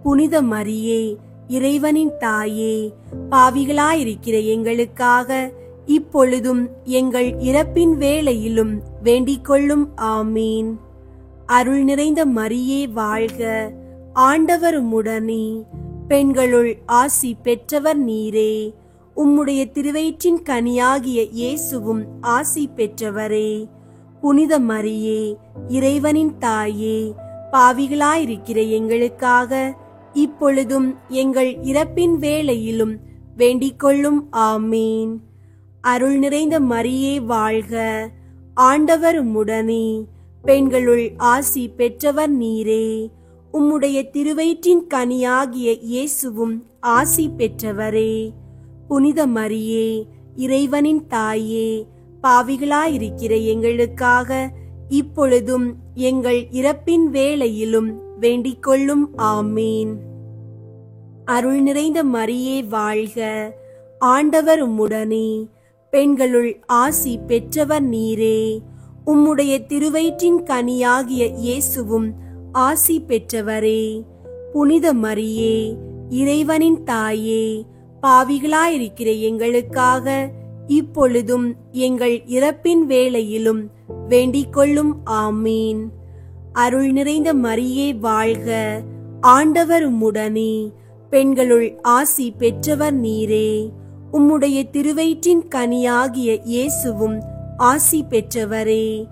புனித மரியே, இறைவனின் தாயே, பாவிகளாயிருக்கிற எங்களுக்காக இப்பொழுதும் எங்கள் இறப்பின் வேளையிலும் வேண்டிக் கொள்ளும். ஆமீன். அருள் நிறைந்த மரியே வாழ்க. ஆண்டவர் உம்முடனே, பெண்களுள் ஆசி பெற்றவர் நீரே. உம்முடைய திருவயிற்றின் கனியாகிய இயேசுவும் ஆசி பெற்றவரே. புனித மரியே, இறைவனின் தாயே, பாவிகளாயிருக்கிற எங்களுக்காக இப்பொழுதும் எங்கள் இறப்பின் வேளையிலும் வேண்டிக் கொள்ளும். ஆமீன். அருள் நிறைந்த மரியே வாழ்க. ஆண்டவர் உம்முடனே, பெண்களுள் ஆசி பெற்றவர் நீரே. உம்முடைய திருவயிற்றின் கனியாகிய இயேசுவும் ஆசி பெற்றவரே. புனித மரியே, இறைவனின் தாயே, பாவிகளாயிருக்கிற எங்களுக்காக இப்பொழுதும் எங்கள் இறப்பின் வேளையிலும் வேண்டிக் கொள்ளும். ஆமீன். அருள் நிறைந்த மரியே வாழ்க. ஆண்டவர் உம்முடனே, பெண்களுள் ஆசி பெற்றவர் நீரே. உம்முடைய திருவயிற்றின் கனியாகிய இயேசுவும் ஆசி பெற்றவரே. புனித மரியே, இறைவனின் தாயே, பாவிகளாயிருக்கிற எங்களுக்காக இப்பொழுதும் எங்கள் இறப்பின் வேளையிலும் வேண்டிக் கொள்ளும். ஆமீன். அருள் நிறைந்த மரியே வாழ்க. ஆண்டவர் உம்முடனே, பெண்களுள் ஆசி பெற்றவர் நீரே. உம்முடைய திருவயிற்றின் கனியாகிய இயேசுவும் ஆசி பெற்றவரே.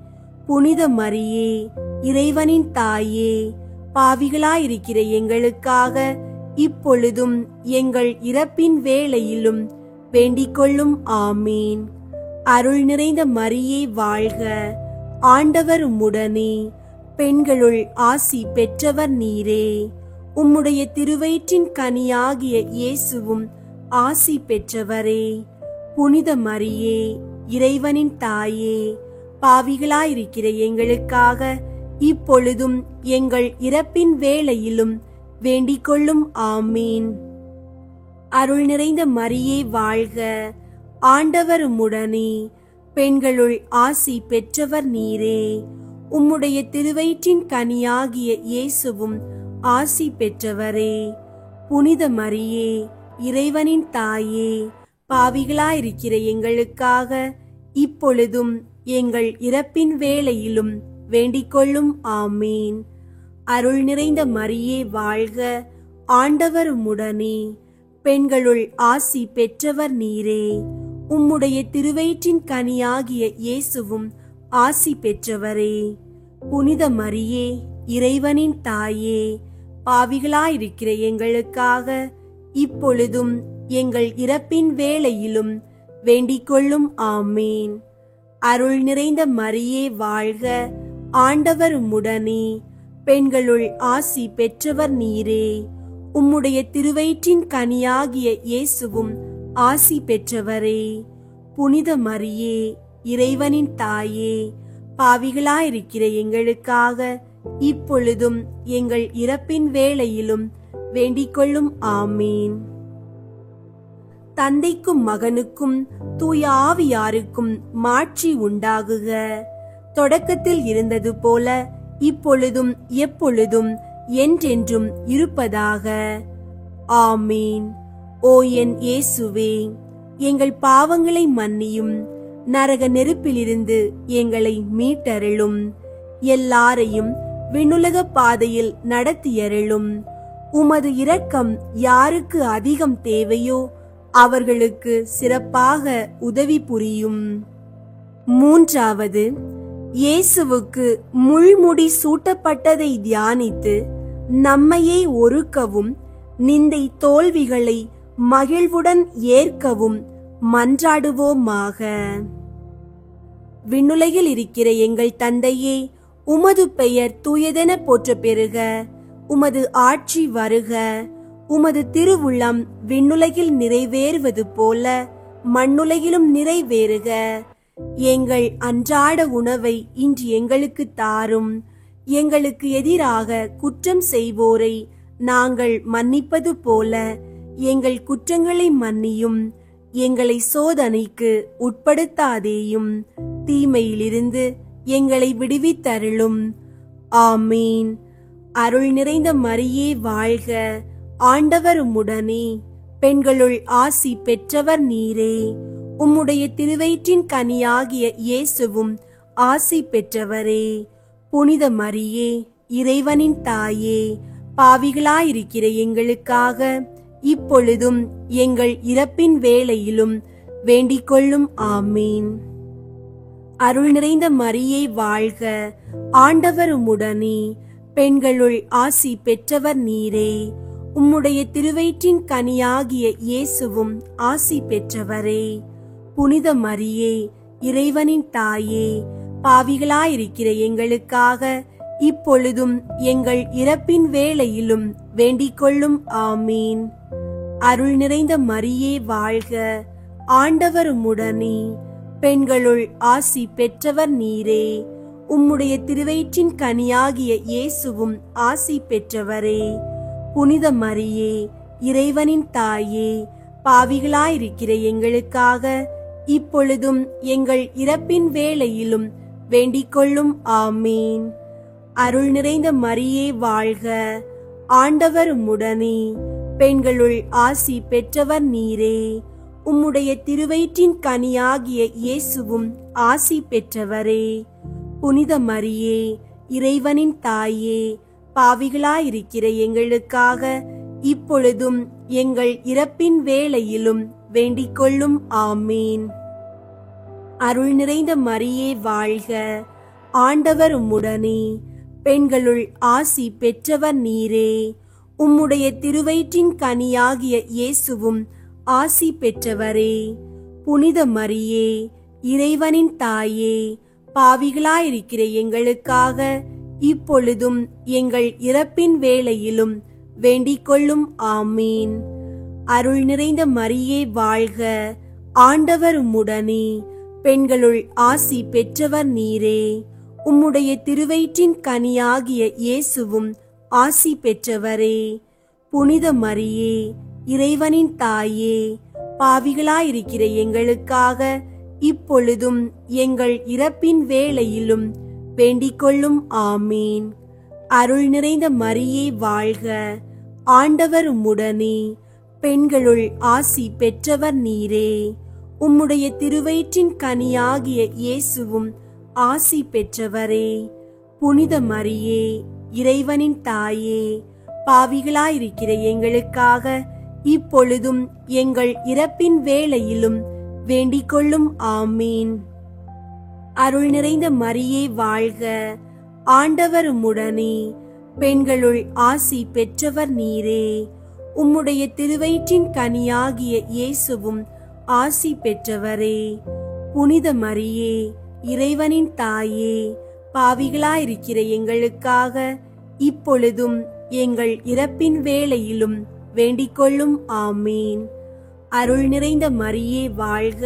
புனித மரியே, இறைவனின் தாயே, பாவிகளாயிருக்கிற எங்களுக்காக இப்பொழுதும் எங்கள் இறப்பின் வேளையிலும் வேண்டிக் கொள்ளும். ஆமீன். அருள் நிறைந்த மரியே வாழ்க. ஆண்டவர் உம்முடனே, பெண்களுள் ஆசி பெற்றவர் நீரே. உம்முடைய திருவயிற்றின் கனியாகிய இயேசுவும் ஆசி பெற்றவரே. புனித மரியே, இறைவனின் தாயே, பாவிகளாயிருக்கிற எங்களுக்காக இப்பொழுதும் எங்கள் இறப்பின் வேளையிலும் வேண்டிக் கொள்ளும். ஆமீன். அருள் நிறைந்த மரியே வாழ்க. ஆண்டவர் உம்முடனே, பெண்களுள் ஆசி பெற்றவர் நீரே. உம்முடைய திருவயிற்றின் கனியாகிய இயேசுவும் ஆசி பெற்றவரே. புனித மரியே, இறைவனின் தாயே, பாவிகளாயிருக்கிற எங்களுக்காக இப்பொழுதும் எங்கள் இறப்பின் வேளையிலும் வேண்டிக் கொள்ளும். ஆமீன். அருள் நிறைந்த மரியே வாழ்க. ஆண்டவர் உம்முடனே, பெண்களுள் ஆசி பெற்றவர் நீரே. உம்முடைய திருவயிற்றின் கனியாகிய இயேசுவும் ஆசி பெற்றவரே. புனித மரியே, இறைவனின் தாயே, பாவிகளாயிருக்கிற எங்களுக்காக இப்பொழுதும் எங்கள் இறப்பின் வேளையிலும் வேண்டிக் கொள்ளும். ஆமீன். அருள் நிறைந்த மரியே வாழ்க. ஆண்டவர் உம்முடனே, பெண்களுள் ஆசி பெற்றவர் நீரே. உம்முடைய திருவயிற்றின் கனியாகிய இயேசுவும் ஆசி பெற்றவரே. புனித மரியே, இறைவனின் தாயே, பாவிகளாயிருக்கிற எங்களுக்காக இப்பொழுதும் எங்கள் இறப்பின் வேளையிலும் வேண்டிக் கொள்ளும். ஆமீன். தந்தைக்கும் மகனுக்கும் தூய ஆவியாருக்கும் மாட்சி உண்டாகுக. தொடக்கத்தில் இருந்தது போல இப்பொழுதும் எப்பொழுதும் என்றென்றும் இருப்பதாக. ஆமீன். ஓ என் இயேசுவே, எங்கள் பாவங்களை மன்னியும், நரக நெருப்பிலிருந்து எங்களை மீட்டருளும், எல்லாரையும் விண்ணுலக பாதையில் நடத்தியருளும். உமது இரக்கம் யாருக்கு அதிகம் தேவையோ அவர்களுக்கு சிறப்பாக உதவி புரியும். மூன்றாவது, இயேசுவுக்கு முள்முடி சூட்டப்பட்டதை தியானித்து நம்மையே ஒருக்கவும் நிந்தை தோல்விகளை மகிழ்வுடன் ஏற்கவும் மன்றாடுவோமாக. விண்ணுலகில் இருக்கிற எங்கள் தந்தையே, உமது பெயர் தூயதென போற்ற பெறுக. உமது ஆட்சி வருக. உமது திருவுள்ளம் விண்ணுலகில் நிறைவேறுவது போல மண்ணுலகிலும் நிறைவேறுக. எங்கள் அன்றாட உணவை இன்று எங்களுக்கு தாரும். எங்களுக்கு எதிராக குற்றம் செய்வோரை நாங்கள் மன்னிப்பது போல எங்கள் குற்றங்களை மன்னியும். எங்களை சோதனைக்கு உட்படுத்தாதேயும், தீமையிலிருந்து எங்களை விடுவித்தருளும். ஆமீன். அருள் நிறைந்த மரியே வாழ்க, ஆண்டவர் உம்முடனே, பெண்களுள் ஆசி பெற்றவர் நீரே. உம்முடைய திருவயிற்றின் கனியாகிய இயேசுவும் ஆசி பெற்றவரே. புனித மரியே, இறைவனின் தாயே, பாவிகளாயிருக்கிற எங்களுக்காக இப்பொழுதும் எங்கள் இறப்பின் வேளையிலும் வேண்டிக் கொள்ளும். ஆமீன். அருள் நிறைந்த மரியே வாழ்க, ஆண்டவர் உம்முடனே, பெண்களுள் ஆசி பெற்றவர் நீரே. உம்முடைய திருவயிற்றின் கனியாகிய இயேசுவும் ஆசி பெற்றவரே. புனித மரியே, இறைவனின் தாயே, பாவிகளாயிருக்கிற எங்களுக்காக இப்பொழுதும் எங்கள் இறப்பின் வேளையிலும் வேண்டிக் கொள்ளும். ஆமீன். அருள் நிறைந்த மரியே வாழ்க, ஆண்டவர் உம்முடனே, பெண்களுள் ஆசி பெற்றவர் நீரே. உம்முடைய திருவயிற்றின் கனியாகிய இயேசுவும் ஆசி பெற்றவரே. புனித மரியே, இறைவனின் தாயே, பாவிகளாயிருக்கிற எங்களுக்காக இப்பொழுதும் எங்கள் இறப்பின் வேளையிலும் வேண்டிக் கொள்ளும். ஆமீன். அருள் நிறைந்த மரியே வாழ்க, ஆண்டவர் உம்முடனே, பெண்களுள் ஆசி பெற்றவர் நீரே. உம்முடைய திருவயிற்றின் கனியாகிய இயேசுவும் ஆசி பெற்றவரே. புனித மரியே, இறைவனின் தாயே, பாவிகளாயிருக்கிற எங்களுக்காக இப்பொழுதும் எங்கள் இறப்பின் வேளையிலும் வேண்டிக் கொள்ளும். ஆமீன். அருள் நிறைந்த மரியே வாழ்க, ஆண்டவர் உம்முடனே, பெண்களுள் ஆசி பெற்றவர் நீரே. உம்முடைய திருவயிற்றின் கனியாகிய இயேசுவும் ஆசி பெற்றவரே. புனித மரியே, இறைவனின் தாயே, பாவிகளாயிருக்கிற எங்களுக்காக இப்பொழுதும் எங்கள் இறப்பின் வேளையிலும் வேண்டிக் கொள்ளும். ஆமீன். அருள் நிறைந்த மரியே வாழ்க, ஆண்டவர் உம்முடனே, பெண்களுள் ஆசி பெற்றவர் நீரே. உம்முடைய திருவயிற்றின் கனியாகிய இயேசுவும் ஆசி பெற்றவரே. புனித மரியே, இறைவனின் தாயே, பாவிகளாயிருக்கிற எங்களுக்காக இப்பொழுதும் எங்கள் இறப்பின் வேளையிலும் வேண்டிக் கொள்ளும். ஆமீன். அருள் நிறைந்த மரியே வாழ்க, ஆண்டவர் உம்முடனே, பெண்களுள் ஆசி பெற்றவர் நீரே. உம்முடைய திருவயிற்றின் கனியாகிய இயேசுவும் ஆசி பெற்றவரே. புனித மரியே, இறைவனின் தாயே, பாவிகளாயிருக்கிற எங்களுக்காக இப்பொழுதும் எங்கள் இறப்பின் வேளையிலும் வேண்டிக் கொள்ளும். ஆமீன். அருள் நிறைந்த மரியே வாழ்க, ஆண்டவர் உம்முடனே, பெண்களுள் ஆசி பெற்றவர் நீரே. உம்முடைய திருவயிற்றின் கனியாகிய இயேசுவும் ஆசி பெற்றவரே. புனித மரியே, இறைவனின் தாயே, பாவிகளாயிருக்கிற எங்களுக்காக இப்பொழுதும் எங்கள் இறப்பின் வேளையிலும் வேண்டிக் கொள்ளும். ஆமீன். அருள் நிறைந்த மரியே வாழ்க,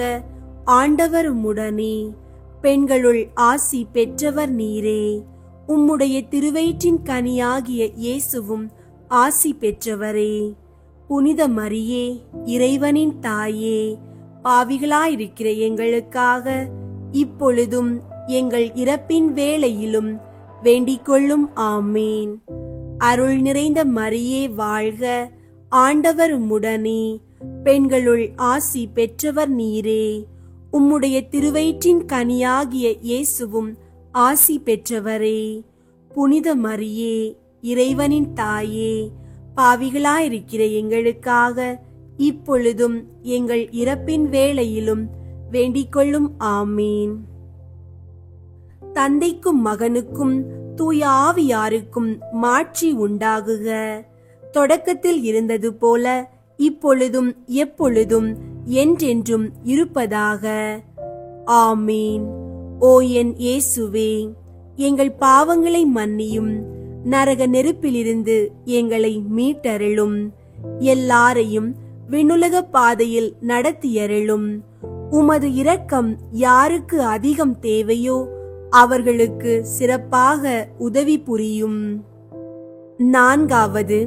ஆண்டவர் உம்முடனே, பெண்களுள் ஆசி பெற்றவர் நீரே. உம்முடைய திருவயிற்றின் கனியாகிய இயேசுவும் ஆசி பெற்றவரே. புனித மரியே, இறைவனின் தாயே, பாவிகளாயிருக்கிற எங்களுக்காக இப்பொழுதும் எங்கள் இறப்பின் வேளையிலும் வேண்டிக் கொள்ளும். ஆமீன். அருள் நிறைந்த மரியே வாழ்க, ஆண்டவர் உம்முடனே, பெண்களுள் ஆசி பெற்றவர் நீரே. உம்முடைய திருவயிற்றின் கனியாகிய இயேசுவும் ஆசி பெற்றவரே. புனித மரியே, இறைவனின் தாயே, பாவிகளாயிருக்கிற எங்களுக்காக இப்பொழுதும் எங்கள் இறப்பின் வேளையிலும் வேண்டிக் கொள்ளும். ஆமீன். தந்தைக்கும் மகனுக்கும் தூய ஆவியாருக்கும் மாட்சி உண்டாகுக. தொடக்கத்தில் இருந்தது போல இப்பொழுதும் எப்பொழுதும் என்றென்றும் இருப்பதாக. ஆமீன். ஓ என் இயேசுவே, எங்கள் பாவங்களை மன்னியும், நரக நெருப்பிலிருந்து எங்களை மீட்டருளும், எல்லாரையும் விண்ணுலக பாதையில் நடத்தியருளும். உமது இரக்கம் யாருக்கு அதிகம் தேவையோ அவர்களுக்கு சிறப்பாக உதவி புரியும். நான்காவது,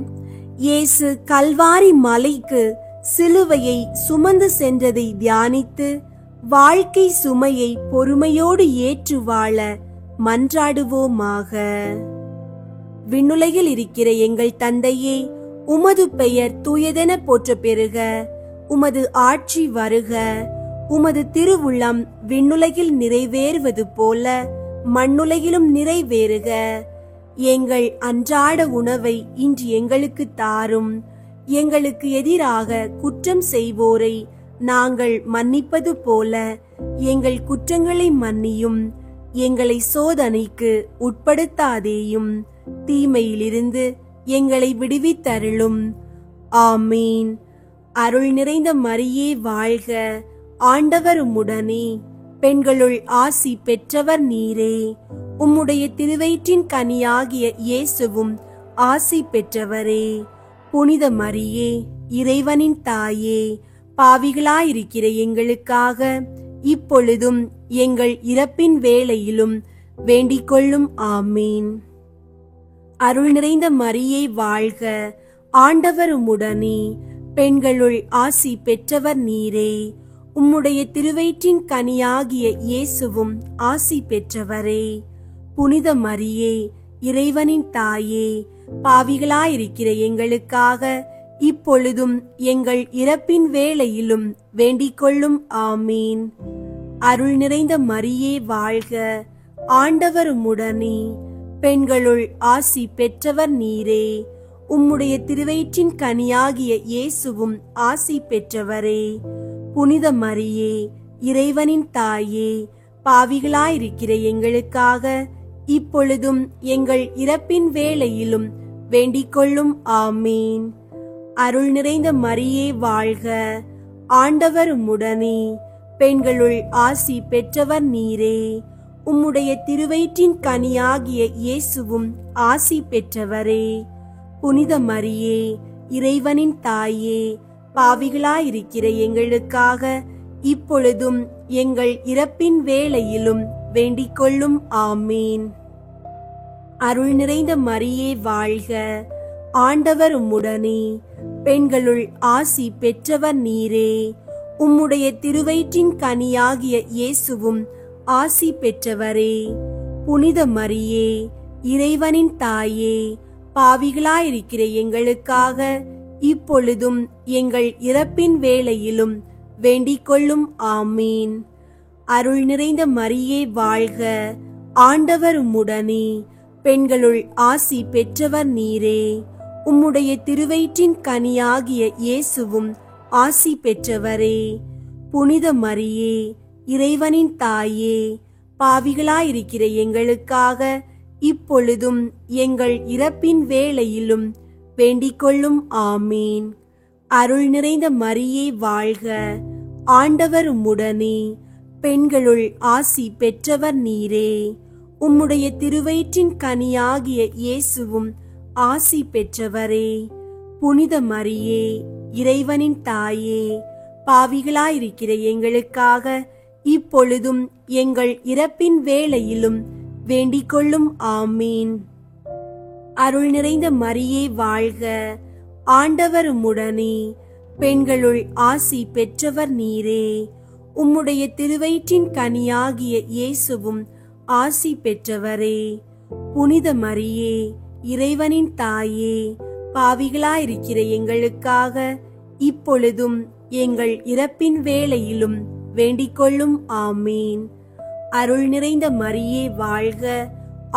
இயேசு கல்வாரி மலைக்கு சிலுவையை சுமந்து சென்றதை தியானித்து வாழ்க்கை சுமையை பொறுமையோடு ஏற்று வாழ மன்றாடுவோமாக. விண்ணுலகில் இருக்கிற எங்கள் தந்தையே, உமது பெயர் தூயதென போற்ற பெறுக. உமது ஆட்சி வருக. உமது திருவுள்ளம் விண்ணுலகில் நிறைவேறுவது போல மண்ணுலகிலும் நிறைவேறுக. எங்கள் அன்றாட உணவை இன்று எங்களுக்கு தாரும். எங்களுக்கு எதிராக குற்றம் செய்வோரை நாங்கள் மன்னிப்பது போல எங்கள் குற்றங்களை மன்னியும். எங்களை சோதனைக்கு உட்படுத்தாதேயும், தீமையிலிருந்து எங்களை விடுவித்தருளும். ஆமீன். அருள் நிறைந்த மரியே வாழ்க, ஆண்டவர் உம்முடனே, பெண்களுள் ஆசி பெற்றவர் நீரே. உம்முடைய திருவயிற்றின் கனியாகிய இயேசுவும் ஆசி பெற்றவரே. புனித மரியே, இறைவனின் தாயே, பாவிகளாயிருக்கிற எங்களுக்காக இப்பொழுதும் எங்கள் இறப்பின் வேளையிலும் வேண்டிக் கொள்ளும். ஆமீன். அருள் நிறைந்த மரியே வாழ்க, ஆண்டவர் உம்முடனே, பெண்களுள் ஆசி பெற்றவர் நீரே. உம்முடைய திருவயிற்றின் கனியாகிய இயேசுவும் ஆசி பெற்றவரே. புனித மரியே, இறைவனின் தாயே, பாவிகளாயிருக்கிற எங்களுக்காக இப்பொழுதும் எங்கள் இறப்பின் வேளையிலும் வேண்டிக் கொள்ளும். ஆமீன். அருள் நிறைந்த மரியே வாழ்க, ஆண்டவர் உம்முடனே, பெண்களுள் ஆசி பெற்றவர் நீரே. உம்முடைய திருவயிற்றின் கனியாகிய இயேசுவும் ஆசி பெற்றவரே. புனித மரியே, இறைவனின் தாயே, பாவிகளாயிருக்கிற எங்களுக்காக இப்பொழுதும் எங்கள் இறப்பின் வேளையிலும் வேண்டிக் கொள்ளும். ஆமீன். அருள் நிறைந்த மரியே வாழ்க, ஆண்டவர் உம்முடனே, பெண்களுள் ஆசி பெற்றவர் நீரே. உம்முடைய திருவயிற்றின் கனியாகிய இயேசுவும் ஆசி பெற்றவரே. புனித மரியே, இறைவனின் தாயே, பாவிகளாயிருக்கிற எங்களுக்காக இப்பொழுதும் எங்கள் இறப்பின் வேளையிலும் வேண்டிக் கொள்ளும். ஆமீன். அருள் நிறைந்த மரியே வாழ்க, ஆண்டவர் உம்முடனே, பெண்களுள் ஆசி பெற்றவர் நீரே. உம்முடைய திருவயிற்றின் கனியாகிய இயேசுவும் ஆசி பெற்றவரே. புனித மரியே, இறைவனின் தாயே, பாவிகளாயிருக்கிற எங்களுக்காக இப்பொழுதும் எங்கள் இறப்பின் வேளையிலும் வேண்டிக் கொள்ளும். ஆமீன். அருள் நிறைந்த மரியே வாழ்க, ஆண்டவர் உம்முடனே, பெண்களுள் ஆசி பெற்றவர் நீரே. உம்முடைய திருவயிற்றின் கனியாகிய இயேசுவும் ஆசி பெற்றவரே. புனித மரியே, இறைவனின் தாயே, பாவிகளாயிருக்கிற எங்களுக்காக இப்பொழுதும் எங்கள் இறப்பின் வேளையிலும் வேண்டிக் கொள்ளும். ஆமீன். அருள் நிறைந்த மரியே வாழ்க, ஆண்டவர் உம்முடனே, பெண்களுள் ஆசி பெற்றவர் நீரே. உம்முடைய திருவயிற்றின் கனியாகிய இயேசுவும் ஆசி பெற்றவரே. புனித மரியே, இறைவனின் தாயே, பாவிகளாயிருக்கிற எங்களுக்காக இப்பொழுதும் எங்கள் இறப்பின் வேளையிலும் வேண்டிக் கொள்ளும். ஆமீன். அருள் நிறைந்த மரியே வாழ்க, ஆண்டவர் உம்முடனே, பெண்களுள் ஆசி பெற்றவர் நீரே. உம்முடைய திருவயிற்றின் கனியாகிய இயேசுவும் ஆசி பெற்றவரே. புனித மரியே, இறைவனின் தாயே, பாவிகளாயிருக்கிற எங்களுக்காக இப்பொழுதும் எங்கள் இறப்பின் வேளையிலும் வேண்டிக்கொள்ளும். ஆமீன். அருள் நிறைந்த மரியே வாழ்க,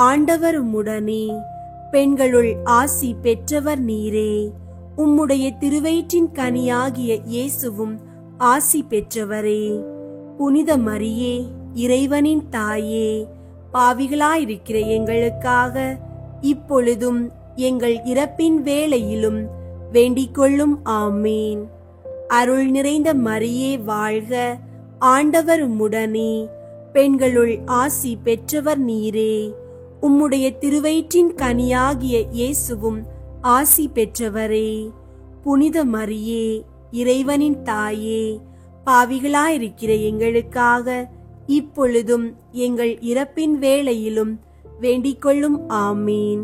ஆண்டவர் உம்முடனே, பெண்களுள் ஆசி பெற்றவர் நீரே. உம்முடைய திருவயிற்றின் கனியாகிய இயேசுவும் ஆசி பெற்றவரே. புனித மரியே, இறைவனின் தாயே, பாவிகளாயிருக்கிற எங்களுக்காக இப்பொழுதும் எங்கள் இறப்பின் வேளையிலும் வேண்டிக்கொள்ளும். ஆமீன். அருள் நிறைந்த மரியே வாழ்க, ஆண்டவர் உம்முடனே, பெண்களுள் ஆசி பெற்றவர் நீரே. உம்முடைய திருவயிற்றின் கனியாகிய இயேசுவும் ஆசி பெற்றவரே. புனித மரியே, இறைவனின் தாயே, பாவிகளாயிருக்கிற எங்களுக்காக இப்பொழுதும் எங்கள் இறப்பின் வேளையிலும் வேண்டிக்கொள்ளும். ஆமீன்.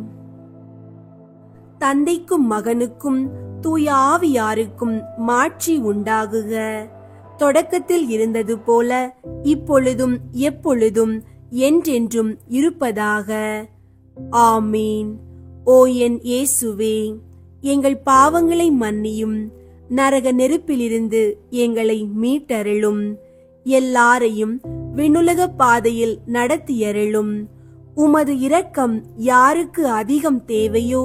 தந்தைக்கும் மகனுக்கும் தூய ஆவியாருக்கும் மாட்சி உண்டாகுக. தொடக்கத்தில் இருந்தது போல இப்பொழுதும் எப்பொழுதும் என்றென்றும் இருப்பதாக. ஆமீன். ஓ என் இயேசுவே, எங்கள் பாவங்களை மன்னியும், நரக நெருப்பிலிருந்து எங்களை மீட்டருளும், எல்லாரையும் விண்ணுலக பாதையில் நடத்தியருளும். உமது இரக்கம் யாருக்கு அதிகம் தேவையோ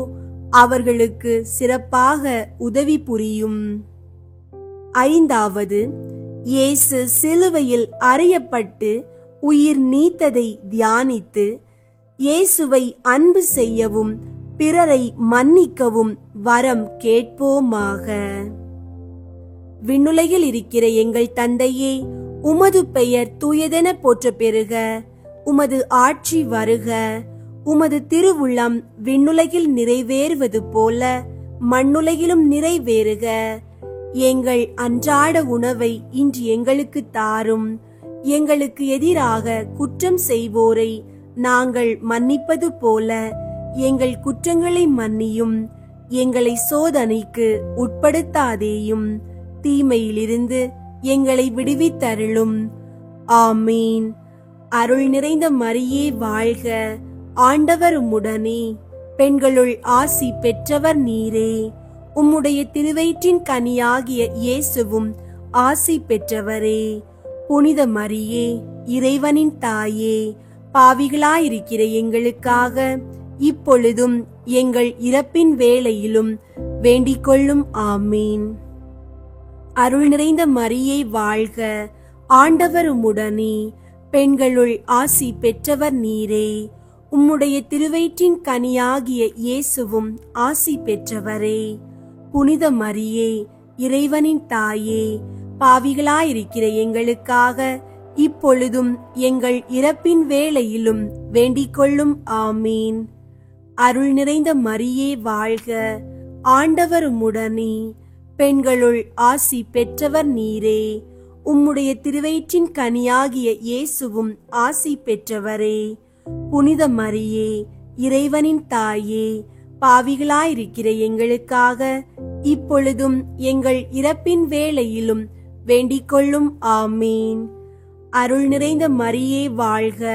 அவர்களுக்கு சிறப்பாக உதவி புரியும். ஐந்தாவது, இயேசு சிலுவையில் அறையப்பட்டு உயிர் நீத்ததை தியானித்து இயேசுவை அன்பு செய்யவும் பிறரை மன்னிக்கவும் வரம் கேட்போமாக. விண்ணுலகில் இருக்கிற எங்கள் தந்தையே, உமது பெயர் தூயதென போற்ற பெறுக. உமது ஆட்சி வருக. உமது திருவுள்ளம் விண்ணுலகில் நிறைவேறுவது போல மண்ணுலகிலும் நிறைவேறுக. எங்கள் அன்றாட உணவை இன்று எங்களுக்கு தாரும். எங்களுக்கு எதிராக குற்றம் செய்வோரை நாங்கள் மன்னிப்பது போல எங்கள் குற்றங்களை மன்னியும். எங்களை சோதனைக்கு உட்படுத்தாதேயும், தீமையிலிருந்து எங்களை விடுவித்தருளும். ஆமீன். அருள் நிறைந்த மரியே வாழ்க, ஆண்டவர் உம்முடனே, பெண்களுள் ஆசி பெற்றவர் நீரே. உம்முடைய திருவயிற்றின் கனியாகிய இயேசுவும் ஆசி பெற்றவரே. புனித மரியே, இறைவனின் தாயே, பாவிகளாயிருக்கிற எங்களுக்காக இப்பொழுதும் எங்கள் இறப்பின் வேளையிலும் வேண்டிக்கொள்ளும். ஆமீன். அருள் நிறைந்த மரியே வாழ்க, ஆண்டவர் உம்முடனே, பெண்களுள் ஆசி பெற்றவர் நீரே. உம்முடைய திருவயிற்றின் கனியாகிய இயேசுவும் ஆசி பெற்றவரே. புனித மரியே, இறைவனின் தாயே, பாவிகளாயிருக்கிற எங்களுக்காக இப்பொழுதும் எங்கள் இறப்பின் வேளையிலும் வேண்டிக்கொள்ளும். ஆமீன். அருள் நிறைந்த மரியே வாழ்க, ஆண்டவர் உம்முடனே, பெண்களுள் ஆசி பெற்றவர் நீரே. உம்முடைய திருவயிற்றின் கனியாகிய இயேசுவும் ஆசி பெற்றவரே. புனித மரியே, இறைவனின் தாயே, பாவிகளாயிருக்கிற எங்களுக்காக இப்பொழுதும் எங்கள் இறப்பின் வேளையிலும் வேண்டிக்கொள்ளும். ஆமீன். அருள் நிறைந்த மரியே வாழ்க,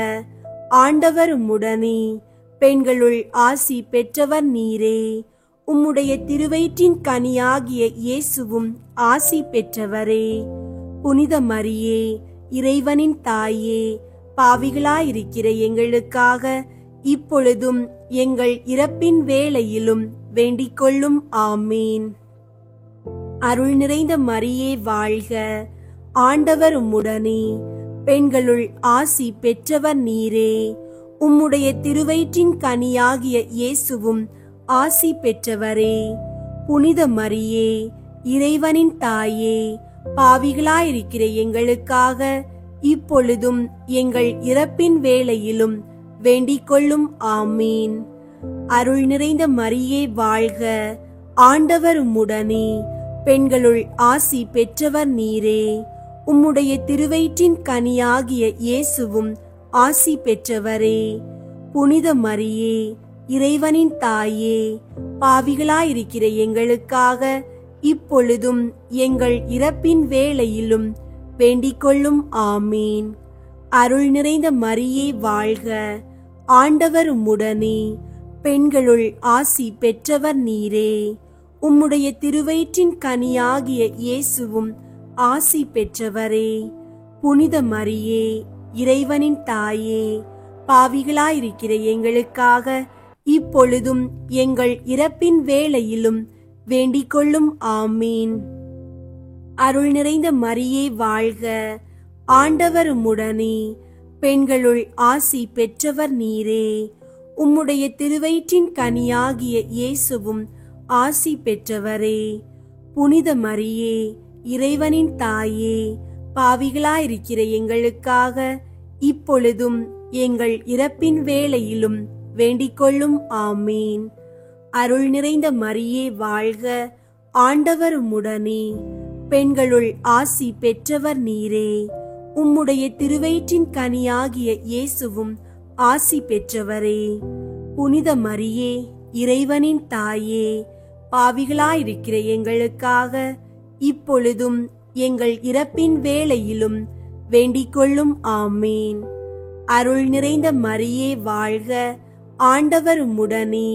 ஆண்டவர் உம்முடனே, பெண்களுள் ஆசி பெற்றவர் நீரே. உம்முடைய திருவயிற்றின் கனியாகிய இயேசுவும் ஆசி பெற்றவரே. புனித மரியே, இறைவனின் தாயே, பாவிகளாயிருக்கிற எங்களுக்காக இப்பொழுதும் எங்கள் இறப்பின் வேளையிலும் வேண்டிக்கொள்ளும். ஆமீன். அருள் நிறைந்த மரியே வாழ்க, ஆண்டவர் உம்முடனே, பெண்களுள் ஆசி பெற்றவர் நீரே. உம்முடைய திருவயிற்றின் கனியாகிய இயேசுவும் ஆசி பெற்றவரே. புனித மரியே, இறைவனின் தாயே, பாவிகளாயிருக்கிற எங்களுக்காக இப்பொழுதும் எங்கள் இறப்பின் வேளையிலும் வேண்டிக்கொள்ளும். ஆமீன். அருள் நிறைந்த மரியே வாழ்க, ஆண்டவர் உம்முடனே, பெண்களுள் ஆசி பெற்றவர் நீரே. உம்முடைய திருவயிற்றின் கனியாகிய இயேசுவும் ஆசி பெற்றவரே. புனித மரியே, இறைவனின் தாயே, பாவிகளாயிருக்கிற எங்களுக்காக இப்பொழுதும் எங்கள் இறப்பின் வேளையிலும் வேண்டிக்கொள்ளும். ஆமீன். அருள் நிறைந்த மரியே வாழ்க, ஆண்டவர் உம்முடனே, பெண்களுள் ஆசி பெற்றவர் நீரே. உம்முடைய திருவயிற்றின் கனியாகிய இயேசுவும் ஆசி பெற்றவரே. புனித மரியே, இறைவனின் தாயே, பாவிகளாயிருக்கிற எங்களுக்காக இப்பொழுதும் எங்கள் இறப்பின் வேளையிலும் வேண்டிக் கொள்ளும். ஆமீன். அருள் நிறைந்த மரியே வாழ்க, ஆண்டவர் உம்முடனே, பெண்களுள் ஆசி பெற்றவர் நீரே. உம்முடைய திருவயிற்றின் கனியாகிய இயேசுவும் ஆசி பெற்றவரே. புனித மரியே, இறைவனின் தாயே, பாவிகளாயிருக்கிற எங்களுக்காக இப்பொழுதும் எங்கள் இறப்பின் வேளையிலும் வேண்டிக் கொள்ளும். ஆமீன். அருள் நிறைந்த மரியே வாழ்க, ஆண்டவர் உம்முடனே, பெண்களுள் ஆசி பெற்றவர் நீரே. உம்முடைய திருவயிற்றின் கனியாகிய இயேசுவும் ஆசி பெற்றவரே. புனித மரியே, இறைவனின் தாயே, பாவிகளாயிருக்கிற எங்களுக்காக இப்பொழுதும் எங்கள் இறப்பின் வேளையிலும் வேண்டிக் கொள்ளும். ஆமீன். அருள் நிறைந்த மரியே வாழ்க, ஆண்டவர் உம்முடனே,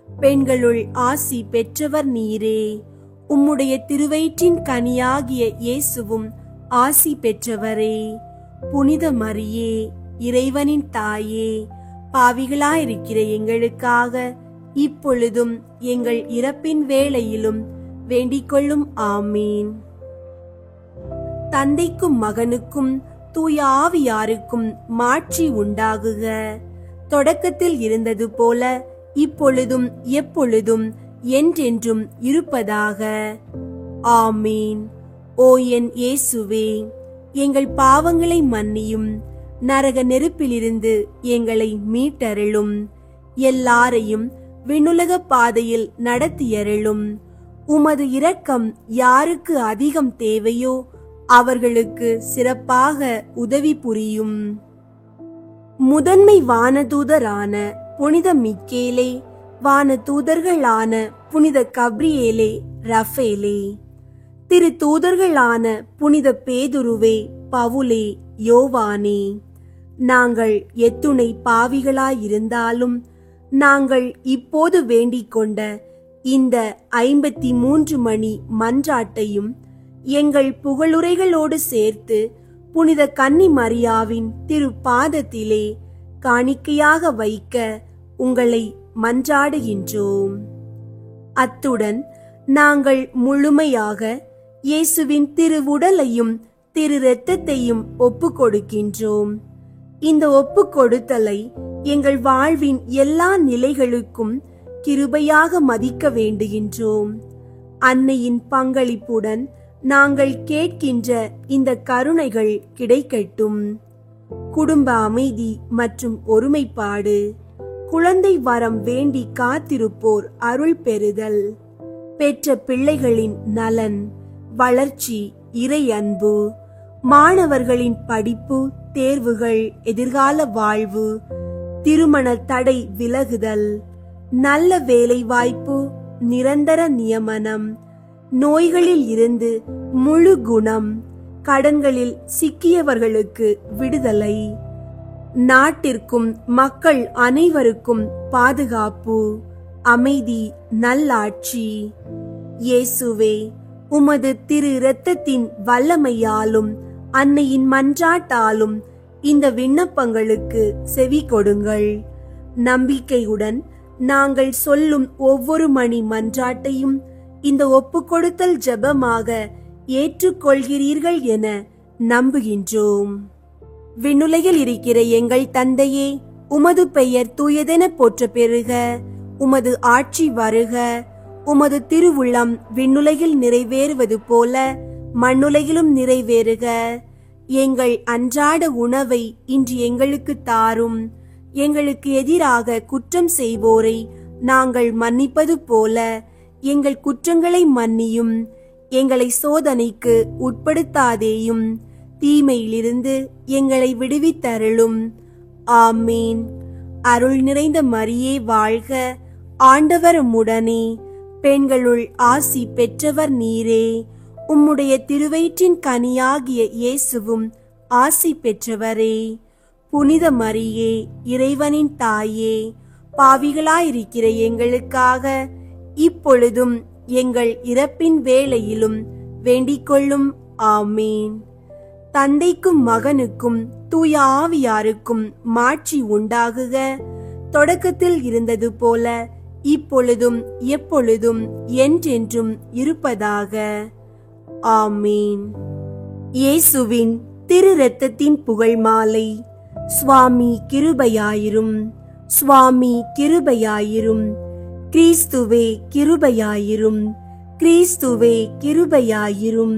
பெண்களுள் ஆசி பெற்றவர் நீரே. உம்முடைய திருவயிற்றின் கனியாகிய இயேசுவும் ஆசி பெற்றவரே. புனித மரியே, இறைவனின் தாயே, பாவிகளாயிருக்கிற எங்களுக்காக இப்பொழுதும் எங்கள் இறப்பின் வேளையிலும் வேண்டிக் கொள்ளும். ஆமீன். தந்தைக்கும் மகனுக்கும் தூய ஆவியாருக்கும் மாட்சி உண்டாகுக. தொடக்கத்தில் இருந்தது போல இப்பொழுதும் எப்பொழுதும் என்றென்றும் இருப்பதாக. ஆமீன். ஓ என் இயேசுவே, எங்கள் பாவங்களை மன்னியும், நரக நெருப்பிலிருந்து எங்களை மீட்டருளும், எல்லாரையும் விண்ணுலக பாதையில் நடத்தியருளும். உமது இரக்கம் யாருக்கு அதிகம் தேவையோ அவர்களுக்கு சிறப்பாக உதவி புரியும். முதன்மை வானதூதரான புனித மிக்கேலே, வானதூதர்களான புனித கப்ரியேலே, ரஃபேலே, திரு தூதர்களான புனித பேதுருவே, பவுலே, யோவானே, நாங்கள் எத்துணை பாவிகளாயிருந்தாலும் நாங்கள் இப்போது வேண்டிக் கொண்ட இந்த 53 மணி மன்றாட்டையும் எங்கள் புகழுரைகளோடு சேர்த்து புனித கன்னி மரியாவின் திரு பாதத்திலே காணிக்கையாக வைக்க உங்களை மன்றாடுகின்றோம். அத்துடன் நாங்கள் முழுமையாக இயேசுவின் திருவுடலையும் திரு இரத்தத்தையும் ஒப்பு கொடுக்கின்றோம். இந்த ஒப்பு கொடுத்தலை எங்கள் வாழ்வின் எல்லா நிலைகளுக்கும் கிருபையாக மதிக்க வேண்டுகின்றோம். அன்னையின் பங்களிப்புடன் நாங்கள் கேட்கின்ற இந்த கருணைகள் கிடைக்கட்டும். குடும்ப அமைதி மற்றும் ஒருமைப்பாடு, குழந்தை வரம் வேண்டி காத்திருப்போர் அருள் பெறுதல், பெற்ற பிள்ளைகளின் நலன், வளர்ச்சி, இறை அன்பு, மாணவர்களின் படிப்பு, தேர்வுகள், எதிர்கால வாழ்வு, திருமண தடை விலகுதல், நல்ல வேலை வாய்ப்பு, நிரந்தர நியமனம், நோய்களில் இருந்து முழு குணம், கடன்களில் சிக்கியவர்களுக்கு விடுதலை, நாட்டிற்கும் மக்கள் அனைவருக்கும் பாதுகாப்பு, அமைதி, நல்லாட்சி. இயேசுவே, உமது திரு இரத்தத்தின் வல்லமையாலும் அன்னையின் மன்றாட்டாலும் இந்த விண்ணப்பங்களுக்கு செவி கொடுங்கள். நம்பிக்கையுடன் நாங்கள் சொல்லும் ஒவ்வொரு மணி மன்றாட்டையும் இந்த ஒப்புக்கொடுத்தல் ஜெபமாக ஏற்றுக்கொள்கிறீர்கள் என நம்புகின்றோம். விண்ணுலகில் இருக்கிற எங்கள் தந்தையே, உமது பெயர் தூயதென போற்ற பெறுக. உமது ஆட்சி வருக. உமது திருவுள்ளம் விண்ணுலகில் நிறைவேறுவது போல மண்ணுலகிலும் நிறைவேறுக. எங்கள் அன்றாட உணவை இன்று எங்களுக்கு தாரும். எங்களுக்கு எதிராக குற்றம் செய்வோரை நாங்கள் மன்னிப்பது போல எங்கள் குற்றங்களை மன்னியும். எங்களை சோதனைக்கு உட்படுத்தாதேயும், தீமையிலிருந்து எங்களை விடுவித்தருளும். ஆமீன். அருள் நிறைந்த மரியே வாழ்க, ஆண்டவர் உம்முடனே, பெண்களுள் ஆசி பெற்றவர் நீரே. உம்முடைய திருவயிற்றின் கனியாகிய இயேசுவும் ஆசி பெற்றவரே. புனித மரியே, இறைவனின் தாயே, பாவிகளாயிருக்கிற எங்களுக்காக இப்பொழுதும் எங்கள் இறப்பின் வேளையிலும் வேண்டிக் கொள்ளும். ஆமீன். தந்தைக்கும் மகனுக்கும் தூய ஆவியாருக்கும் மாட்சி உண்டாகுக. தொடக்கத்தில் இருந்தது போல இப்பொழுதும் எப்பொழுதும் என்றென்றும் இருப்பதாக. ஆமீன். இயேசுவின் திரு இரத்தத்தின் புகழ் மாலை. சுவாமி கிருபையாயிரும், சுவாமி கிருபையாயிரும், கிறிஸ்துவே கிருபையாயிரும், கிறிஸ்துவே கிருபையாயிரும்,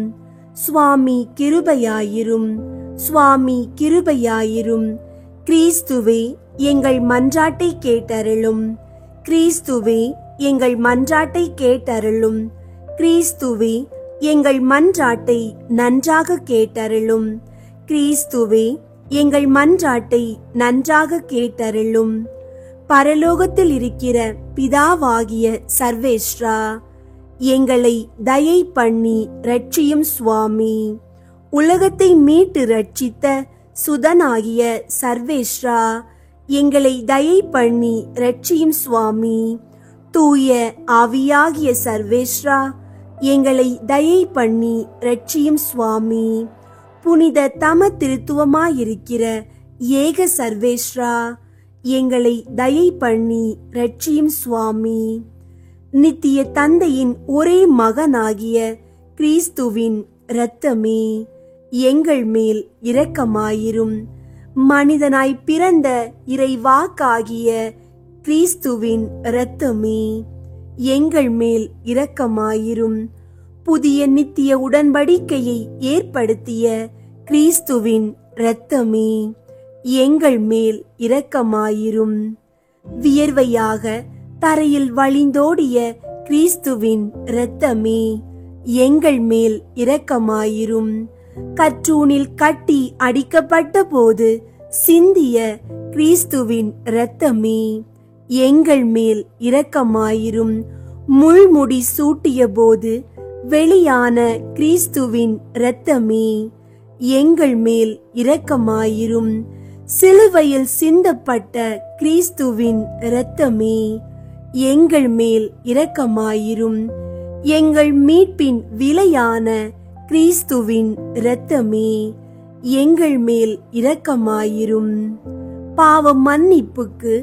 சுவாமி கிருபையாயிரும், சுவாமி கிருபையாயிரும், கிறிஸ்துவே எங்கள் மன்றாட்டை கேட்டருளும், கிறிஸ்துவே எங்கள் மன்றாட்டை கேட்டருளும், கிறிஸ்துவே எங்கள் மன்றாட்டை நன்றாக கேட்டருளும், கிறிஸ்துவே எங்கள் மன்றாட்டை நன்றாக கேட்டருளும். பரலோகத்தில் இருக்கிற பிதாவாகிய சர்வேஸ்வரா, எங்களை தயை பண்ணி ரட்சியும் சுவாமி. உலகத்தை மீட்டு ரட்சித்த சுதனாகிய சர்வேஸ்வரா, எங்களை தயை பண்ணி ரட்சியும் சுவாமி. தூய ஆவியாகிய சர்வேஸ்வரா, எங்களை தயை பண்ணி ரட்சியும் சுவாமி. புனித தம திருத்துவமாயிருக்கிற ஏக சர்வேஸ்வரா, எங்களை தயை பண்ணி ரட்சியும் சுவாமி. நித்திய தந்தையின் ஒரே மகனாகிய கிறிஸ்துவின் இரத்தமே, எங்கள் மேல் இரக்கமாயிரும். மனிதனாய் பிறந்த இறைவாக்காகிய கிறிஸ்துவின் இரத்தமே, எங்கள் மேல் இரக்கமாயிரும். புதிய நித்திய உடன்படிக்கையை ஏற்படுத்திய கிறிஸ்துவின் இரத்தமே, எங்கள் மேல் இரக்கமாயிரும். வியர்வையாக தரையில் வழிந்தோடிய கிறிஸ்துவின் இரத்தமே, எங்கள் மேல் இரக்கமாயிரும். கற்றூனில் கட்டி அடிக்கப்பட்ட போது சிந்திய கிறிஸ்துவின் இரத்தமே, எங்கள் மேல் இரக்கமாயிரும். முள்முடி சூட்டிய போது வெளியான கிறிஸ்துவின் இரத்தமே, எங்கள் மேல் இரக்கமாயிரும். சிலுவையில் சிந்தப்பட்ட கிறிஸ்துவின் இரத்தமே, எங்கள் மேல் இரக்கமாயிரும். எங்கள் மீட்பின் விலையான கிறிஸ்துவின் இரத்தமே, எங்கள் மேல் இரக்கமாயிரும். பாவ மன்னிப்புக்கு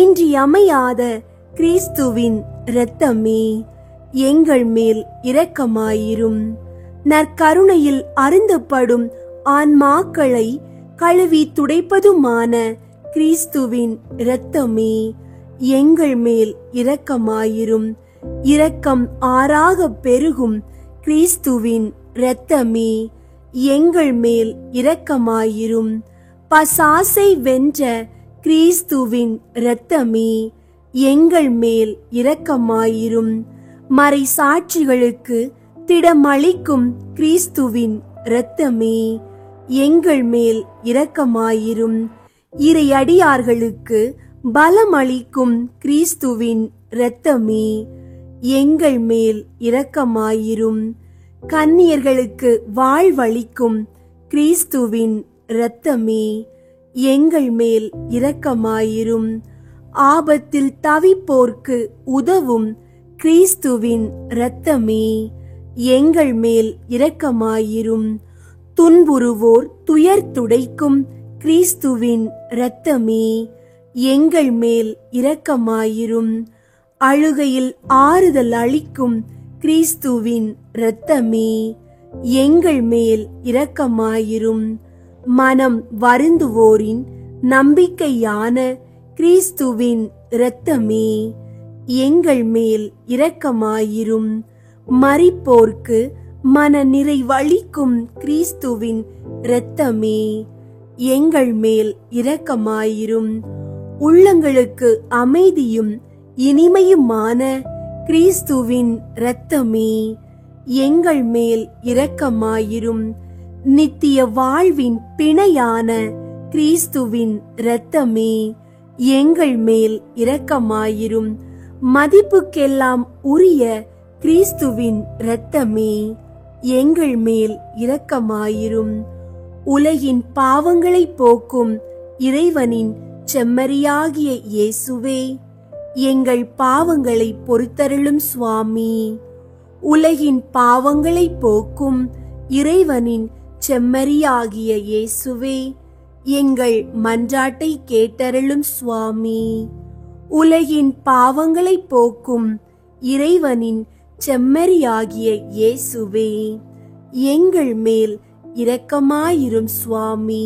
இன்றியமையாத கிறிஸ்துவின் இரத்தமே, எங்கள் மேல் இரக்கமாயிரும். நற்கருணையில் அருந்தப்படும் ஆன்மாக்களை கழுவி துடைப்பதுமான கிறிஸ்துவின் இரத்தமே, எங்கள் மேல் இரக்கமாயிரும். இரக்கம் ஆறாக பெருகும் கிறிஸ்துவின் இரத்தமே, எங்கள் மேல் இரக்கமாயிரும். பசாசை வென்ற கிறிஸ்துவின் இரத்தமே, எங்கள் மேல் இரக்கமாயிரும். மறை சாட்சிகளுக்கு திடமளிக்கும் கிறிஸ்துவின் இரத்தமே, எங்கள் மேல் இரக்கமாயிரும். இறையடியார்களுக்கு பலமளிக்கும் கிறிஸ்துவின் இரத்தமே, எங்கள் மேல் இரக்கமாயிரும். கன்னியர்களுக்கு வாழ்வளிக்கும் கிறிஸ்துவின் இரத்தமே, எங்கள் மேல் இரக்கமாயிரும். ஆபத்தில் தவிப்போர்க்கு உதவும் கிறிஸ்துவின் இரத்தமே, எங்கள் மேல் இரக்கமாயிரும். துன்புறுவோர் துயர் துடைக்கும் கிறிஸ்துவின் இரத்தமே, எங்கள் மேல் இரக்கமாயிரும். அழுகையில் ஆறுதல் அளிக்கும் கிறிஸ்துவின் இரத்தமே, எங்கள் மேல் இரக்கமாயிரும். மனம் வருந்துவோரின் நம்பிக்கையான கிறிஸ்துவின் இரத்தமே, எங்கள் மேல் இரக்கமாயிரும். மரிப்போர்க்கு மன நிறைவளிக்கும் கிறிஸ்துவின் இரத்தமே, எங்கள் மேல் இரக்கமாயிரும். உள்ளங்களுக்கு அமைதியும் இனிமையுமான கிறிஸ்துவின் இரத்தமே, எங்கள் மேல் இரக்கமாயிரும். நித்திய வாழ்வின் பிணையான கிறிஸ்துவின் இரத்தமே, எங்கள் மேல் இரக்கமாயிரும். மதிப்புக்கெல்லாம் உரிய கிறிஸ்துவின் இரத்தமே, எங்கள் மேல் இரக்கமாயிரும். உலகின் பாவங்களை போக்கும் இறைவனின் செம்மறியாகிய இயேசுவே, எங்கள் பாவங்களை பொறுத்தருளும் சுவாமி. உலகின் பாவங்களை போக்கும் இறைவனின் செம்மறியாகிய இயேசுவே, எங்கள் மன்றாட்டை கேட்டருளும் சுவாமி. உலகின் பாவங்களை போக்கும் இறைவனின் செம்மறியாகிய இயேசுவே, எங்கள் மேல் இரக்கமாயிரும் சுவாமி.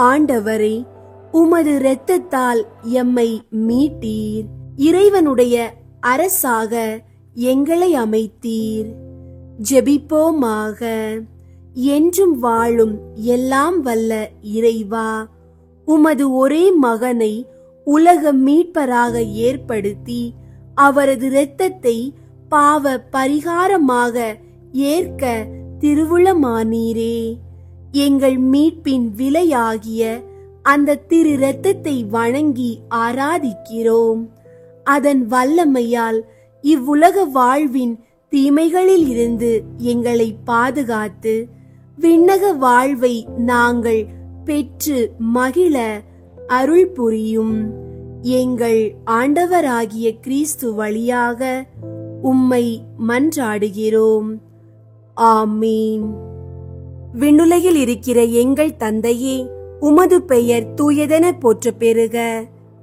ஆண்டவரே, உமது இரத்தத்தால் எம்மை மீட்டீர். இறைவனுடைய அரசாக எங்களை அமைத்தீர். ஜெபிப்போமாக. என்றும் வாழும் எல்லாம் வல்ல இறைவா, உமது ஒரே மகனை உலக மீட்பராக ஏற்படுத்தி அவரது இரத்தத்தை பாவ பரிகாரமாக ஏற்க திருவுளமானீரே. எங்கள் மீட்பின் விலையாகிய அந்த திரு இரத்தத்தை வணங்கி ஆராதிக்கிறோம். அதன் வல்லமையால் இவ்வுலக வாழ்வின் தீமைகளில் இருந்து எங்களை பாதுகாத்து விண்ணக வாழ்வை நாங்கள் பெற்று மகிழ அருள் புரியும். எங்கள் ஆண்டவராகிய கிறிஸ்து வழியாக உம்மை மன்றாடுகிறோம். ஆமீன். விண்ணுலகில் இருக்கிற எங்கள் தந்தையே, உமது பெயர் தூயதென போற்ற பெறுக.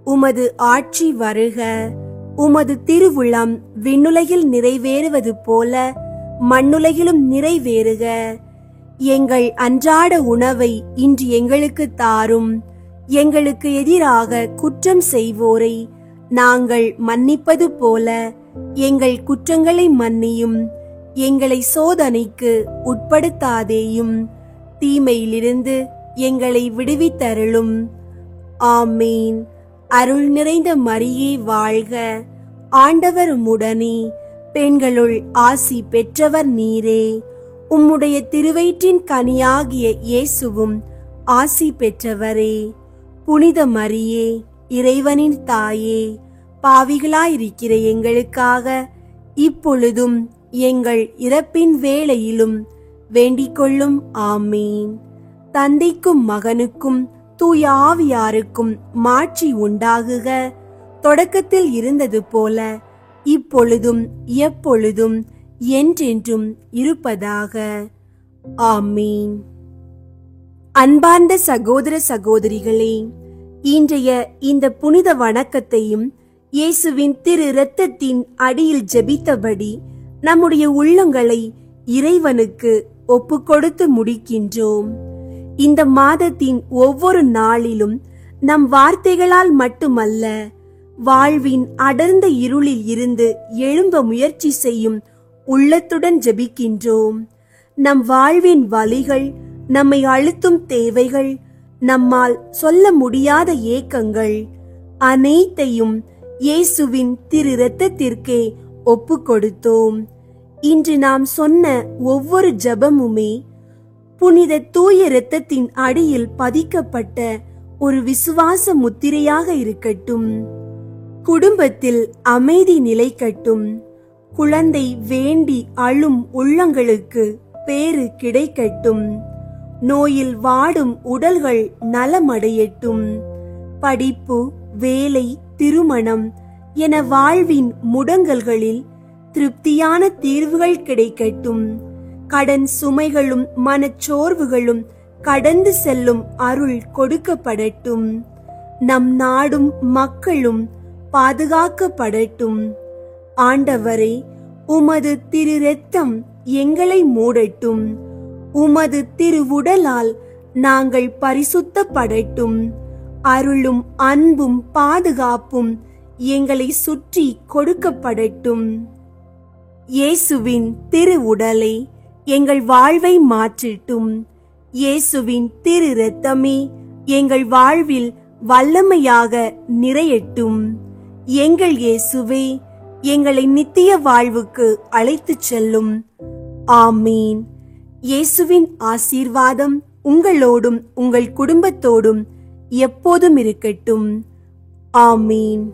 உமது ஆட்சி வருக. உமது திருவுளம் விண்ணுலகில் நிறைவேறுவது போல மண்ணுலகிலும் நிறைவேறுக. எங்கள் அன்றாட உணவை இன்று எங்களுக்கு தாரும். எங்களுக்கு எதிராக குற்றம் செய்வோரை நாங்கள் மன்னிப்பது போல எங்கள் குற்றங்களை மன்னியும். எங்களை சோதனைக்கு உட்படுத்தாதேயும், தீமையிலிருந்து எங்களை விடுவித்தருளும். ஆமீன். அருள் நிறைந்த மரியே வாழ்க. ஆண்டவர் உம்முடனே, பெண்களுள் ஆசி பெற்றவர் நீரே. உம்முடைய திருவயிற்றின் கனியாகிய இயேசுவும் ஆசி பெற்றவரே. புனித மரியே, இறைவனின் தாயே, பாவிகளாயிருக்கிற எங்களுக்காக இப்பொழுதும் எங்கள் இறப்பின் வேளையிலும் வேண்டிக் கொள்ளும். ஆமீன். தந்தைக்கும் மகனுக்கும் தூய ஆவியாருக்கும் மாட்சி உண்டாகுக. தொடக்கத்தில் இருந்தது போல இப்பொழுதும் எப்பொழுதும் என்றென்றும் இருப்பதாக. ஆமீன். அன்பார்ந்த சகோதர சகோதரிகளே, இன்றைய இந்த புனித வணக்கத்தையும் இயேசுவின் திரு இரத்தத்தின் அடியில் ஜெபித்தபடி நம்முடைய உள்ளங்களை இறைவனுக்கு ஒப்புக்கொடுத்து முடிக்கின்றோம். இந்த மாதத்தின் ஒவ்வொரு நாளிலும் நம் வார்த்தைகளால் மட்டுமல்ல, வாழ்வின் அடர்ந்த இருளில் இருந்து எழும்ப முயற்சி செய்யும் உள்ளத்துடன் ஜெபிக்கின்றோம். நம் வாழ்வின் வலிகள், நம்மை அழுத்தும் தேவைகள், நம்மால் சொல்ல முடியாத ஏக்கங்கள் அனைத்தையும் இயேசுவின் திரு இரத்தத்திற்கே ஒப்பு கொடுத்தோம். இன்று நாம் சொன்ன ஒவ்வொரு ஜெபமுமே புனித தூய இரத்தத்தின் அடியில் பதிக்கப்பட்ட ஒரு விசுவாச முத்திரையாக இருக்கட்டும். குடும்பத்தில் அமைதி நிலைக்கட்டும். குழந்தை வேண்டி அழும் உள்ளங்களுக்கு பேறு கிடைக்கட்டும். நோயில் வாடும் உடல்கள் நலமடையட்டும். படிப்பு, வேலை, திருமணம் என வாழ்வின் முடங்கல்களில் திருப்தியான தீர்வுகள் கிடைக்கட்டும். கடன் சுமைகளும் மனச்சோர்வுகளும் கடந்து செல்லும் அருள் கொடுக்கப்படட்டும். நம் நாடும் மக்களும் பாதுகாக்கப்படட்டும். ஆண்டவரே, உமது திரு இரத்தம் எங்களை மூடட்டும். உமது திருவுடலால் நாங்கள் பரிசுத்தப்படட்டும். அருளும் அன்பும் பாதுகாப்பும் எங்களை சுற்றி கொடுக்கப்படட்டும். இயேசுவின் திரு உடலை எங்கள் வாழ்வை மாற்றட்டும். இயேசுவின் திரு இரத்தமே எங்கள் வாழ்வில் வல்லமையாக நிறையட்டும். எங்கள் இயேசுவே, எங்களை நித்திய வாழ்வுக்கு அழைத்துச் செல்லும். ஆமீன். இயேசுவின் ஆசீர்வாதம் உங்களோடும் உங்கள் குடும்பத்தோடும் எப்போதும் இருக்கட்டும். ஆமீன்.